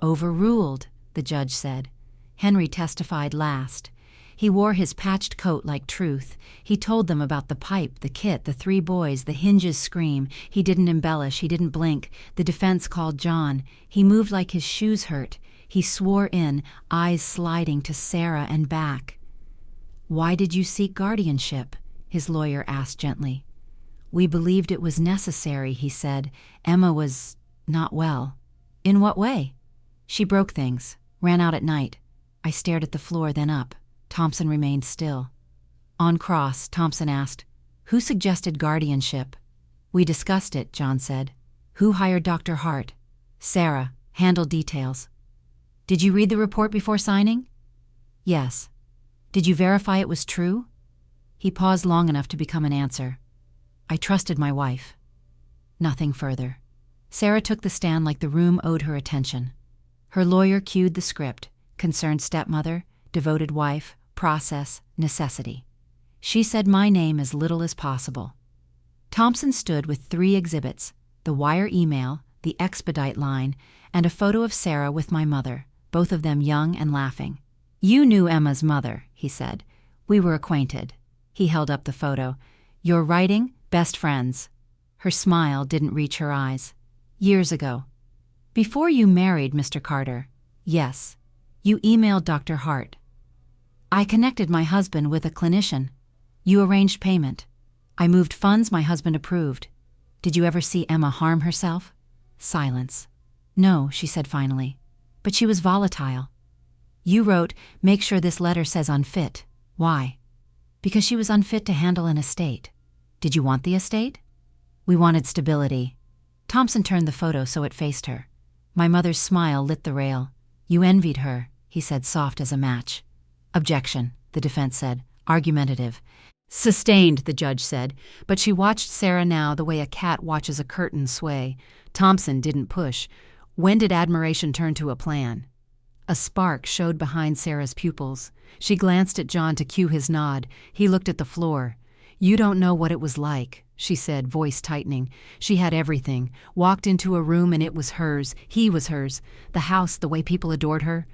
"Overruled," the judge said. Henry testified last. He wore his patched coat like truth. He told them about the pipe, the kit, the 3 boys, the hinges scream. He didn't embellish. He didn't blink. The defense called John. He moved like his shoes hurt. He swore in, eyes sliding to Sarah and back. "Why did you seek guardianship?" his lawyer asked gently. We believed it was necessary, he said. Emma was not well. In what way? She broke things, ran out at night. I stared at the floor, then up. Thompson remained still. On cross, Thompson asked, who suggested guardianship? We discussed it, John said. Who hired Dr. Hart? Sarah, handled details. Did you read the report before signing? Yes. Did you verify it was true? He paused long enough to become an answer. I trusted my wife. Nothing further. Sarah took the stand like the room owed her attention. Her lawyer cued the script: concerned stepmother, devoted wife, process, necessity. She said my name as little as possible. Thompson stood with 3 exhibits: the wire email, the expedite line, and a photo of Sarah with my mother, both of them young and laughing. You knew Emma's mother, he said. We were acquainted. He held up the photo. Your writing, best friends. Her smile didn't reach her eyes. Years ago. Before you married Mr. Carter. Yes. You emailed Dr. Hart. I connected my husband with a clinician. You arranged payment. I moved funds my husband approved. Did you ever see Emma harm herself? Silence. No, she said finally. But she was volatile. You wrote, make sure this letter says unfit. Why? Because she was unfit to handle an estate. Did you want the estate? We wanted stability. Thompson turned the photo so it faced her. My mother's smile lit the rail. You envied her, he said, soft as a match. Objection, the defense said, argumentative. Sustained, the judge said, but she watched Sarah now the way a cat watches a curtain sway. Thompson didn't push. When did admiration turn to a plan? A spark showed behind Sarah's pupils. She glanced at John to cue his nod. He looked at the floor. You don't know what it was like, she said, voice tightening. She had everything. Walked into a room and it was hers. He was hers. The house, the way people adored her.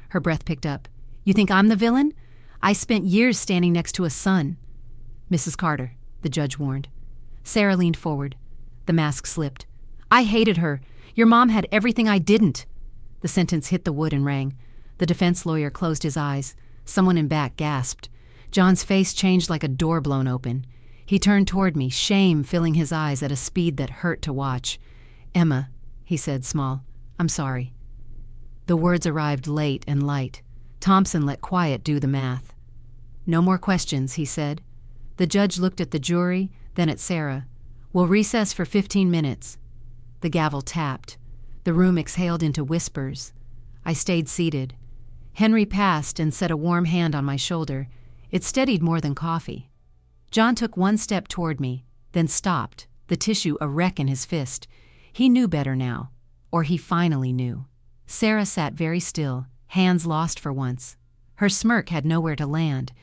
Her breath picked up. You think I'm the villain? I spent years standing next to a son. Mrs. Carter, the judge warned. Sarah leaned forward. The mask slipped. I hated her. Your mom had everything I didn't. The sentence hit the wood and rang. The defense lawyer closed his eyes. Someone in back gasped. John's face changed like a door blown open. He turned toward me, shame filling his eyes at a speed that hurt to watch. Emma, he said, small. I'm sorry. The words arrived late and light. Thompson let quiet do the math. No more questions, he said. The judge looked at the jury, then at Sarah. We'll recess for 15 minutes. The gavel tapped. The room exhaled into whispers. I stayed seated. Henry passed and set a warm hand on my shoulder. It steadied more than coffee. John took one step toward me, then stopped, the tissue a wreck in his fist. He knew better now, or he finally knew. Sarah sat very still, hands lost for once. Her smirk had nowhere to land.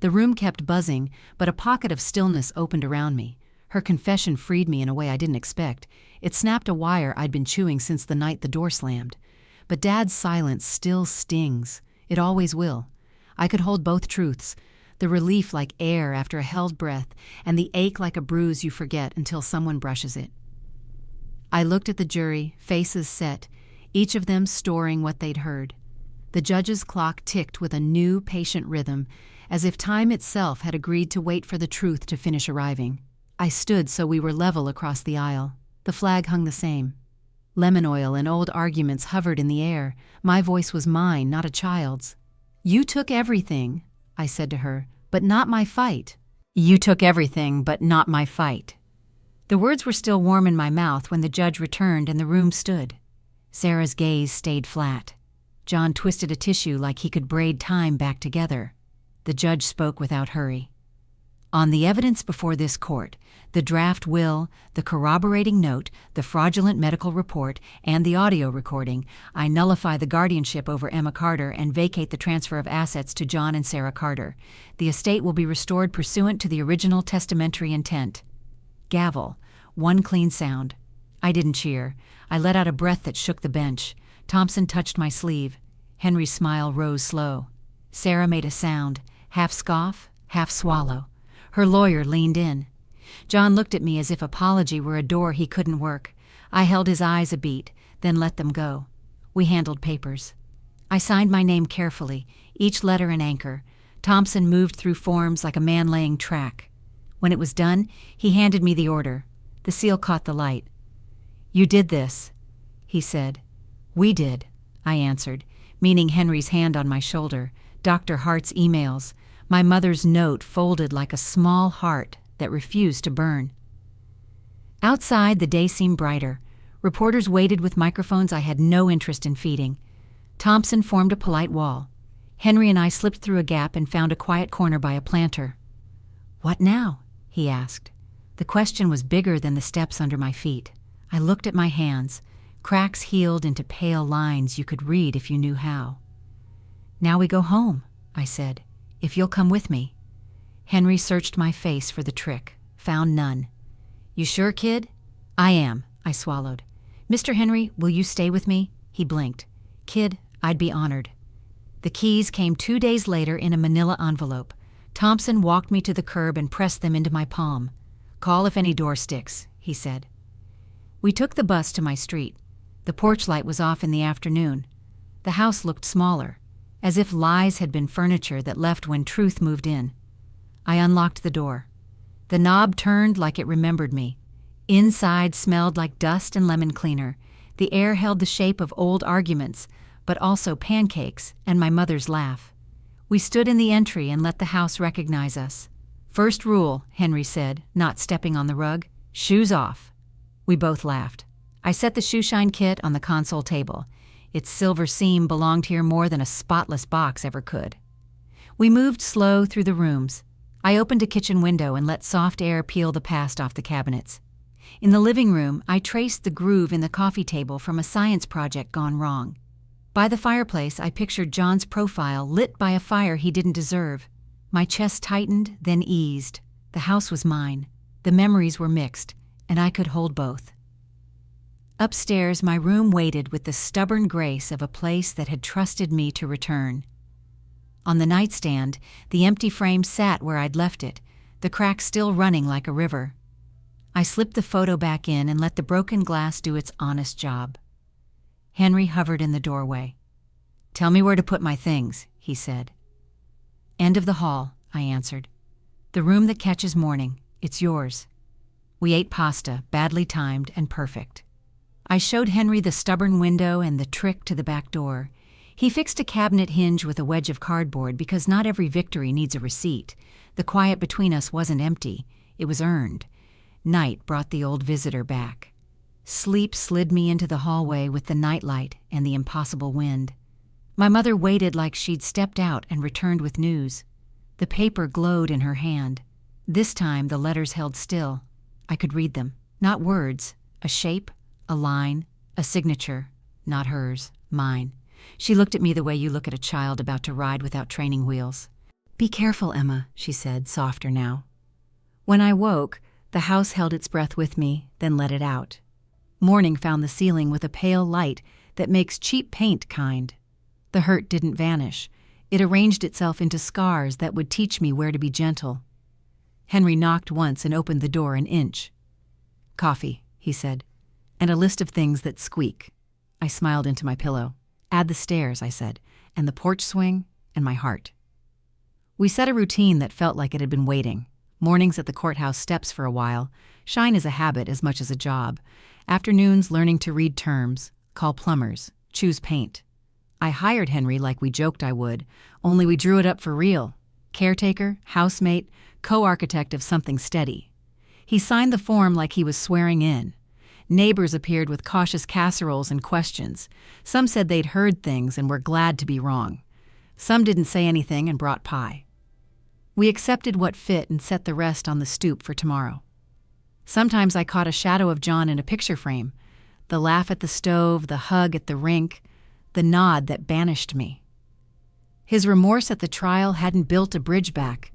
The room kept buzzing, but a pocket of stillness opened around me. Her confession freed me in a way I didn't expect. It snapped a wire I'd been chewing since the night the door slammed. But Dad's silence still stings. It always will. I could hold both truths, the relief like air after a held breath, and the ache like a bruise you forget until someone brushes it. I looked at the jury, faces set, each of them storing what they'd heard. The judge's clock ticked with a new, patient rhythm, as if time itself had agreed to wait for the truth to finish arriving. I stood so we were level across the aisle. The flag hung the same. Lemon oil and old arguments hovered in the air. My voice was mine, not a child's. You took everything, I said to her, but not my fight. You took everything, but not my fight. The words were still warm in my mouth when the judge returned and the room stood. Sarah's gaze stayed flat. John twisted a tissue like he could braid time back together. The judge spoke without hurry. On the evidence before this court, the draft will, the corroborating note, the fraudulent medical report, and the audio recording, I nullify the guardianship over Emma Carter and vacate the transfer of assets to John and Sarah Carter. The estate will be restored pursuant to the original testamentary intent. Gavel, one clean sound. I didn't cheer. I let out a breath that shook the bench. Thompson touched my sleeve. Henry's smile rose slow. Sarah made a sound, half scoff, half swallow. Her lawyer leaned in. John looked at me as if apology were a door he couldn't work. I held his eyes a beat, then let them go. We handled papers. I signed my name carefully, each letter an anchor. Thompson moved through forms like a man laying track. When it was done, he handed me the order. The seal caught the light. "You did this," he said. "We did," I answered, meaning Henry's hand on my shoulder, Dr. Hart's emails, my mother's note folded like a small heart that refused to burn. Outside, the day seemed brighter. Reporters waited with microphones I had no interest in feeding. Thompson formed a polite wall. Henry and I slipped through a gap and found a quiet corner by a planter. "What now?" he asked. The question was bigger than the steps under my feet. I looked at my hands, cracks healed into pale lines you could read if you knew how. "Now we go home," I said, "if you'll come with me." Henry searched my face for the trick, found none. "You sure, kid?" "I am," I swallowed. "Mr. Henry, will you stay with me?" He blinked. "Kid, I'd be honored." The keys came 2 days later in a manila envelope. Thompson walked me to the curb and pressed them into my palm. "Call if any door sticks," he said. We took the bus to my street. The porch light was off in the afternoon. The house looked smaller, as if lies had been furniture that left when truth moved in. I unlocked the door. The knob turned like it remembered me. Inside smelled like dust and lemon cleaner. The air held the shape of old arguments, but also pancakes and my mother's laugh. We stood in the entry and let the house recognize us. "First rule," Henry said, not stepping on the rug, "shoes off." We both laughed. I set the shoeshine kit on the console table. Its silver seam belonged here more than a spotless box ever could. We moved slow through the rooms. I opened a kitchen window and let soft air peel the past off the cabinets. In the living room, I traced the groove in the coffee table from a science project gone wrong. By the fireplace, I pictured John's profile lit by a fire he didn't deserve. My chest tightened, then eased. The house was mine. The memories were mixed, and I could hold both. Upstairs, my room waited with the stubborn grace of a place that had trusted me to return. On the nightstand, the empty frame sat where I'd left it, the crack still running like a river. I slipped the photo back in and let the broken glass do its honest job. Henry hovered in the doorway. "Tell me where to put my things," he said. "End of the hall," I answered. "The room that catches morning. It's yours." We ate pasta, badly timed and perfect. I showed Henry the stubborn window and the trick to the back door. He fixed a cabinet hinge with a wedge of cardboard because not every victory needs a receipt. The quiet between us wasn't empty. It was earned. Night brought the old visitor back. Sleep slid me into the hallway with the nightlight and the impossible wind. My mother waited like she'd stepped out and returned with news. The paper glowed in her hand. This time the letters held still. I could read them. Not words. A shape, a line, a signature. Not hers, mine. She looked at me the way you look at a child about to ride without training wheels. "Be careful, Emma," she said, softer now. When I woke, the house held its breath with me, then let it out. Morning found the ceiling with a pale light that makes cheap paint kind. The hurt didn't vanish. It arranged itself into scars that would teach me where to be gentle. Henry knocked once and opened the door an inch. "Coffee," he said, "and a list of things that squeak." I smiled into my pillow. "Add the stairs," I said, "and the porch swing, and my heart." We set a routine that felt like it had been waiting. Mornings at the courthouse steps for a while. Shine is a habit as much as a job. Afternoons learning to read terms, call plumbers, choose paint. I hired Henry like we joked I would, only we drew it up for real. Caretaker, housemate, co-architect of something steady. He signed the form like he was swearing in. Neighbors appeared with cautious casseroles and questions. Some said they'd heard things and were glad to be wrong. Some didn't say anything and brought pie. We accepted what fit and set the rest on the stoop for tomorrow. Sometimes I caught a shadow of John in a picture frame. The laugh at the stove, the hug at the rink, the nod that banished me. His remorse at the trial hadn't built a bridge back.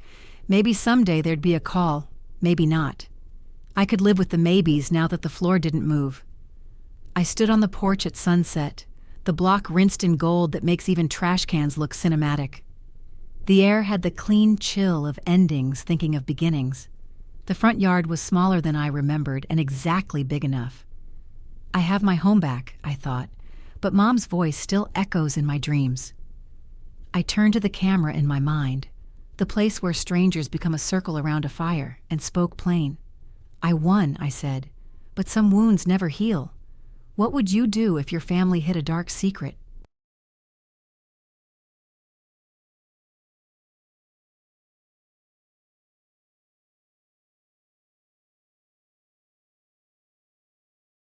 Maybe someday there'd be a call, maybe not. I could live with the maybes now that the floor didn't move. I stood on the porch at sunset, the block rinsed in gold that makes even trash cans look cinematic. The air had the clean chill of endings thinking of beginnings. The front yard was smaller than I remembered and exactly big enough. I have my home back, I thought, but Mom's voice still echoes in my dreams. I turned to the camera in my mind. the place where strangers become a circle around a fire, and spoke plain. "I won," I said, "but some wounds never heal. What would you do if your family hid a dark secret?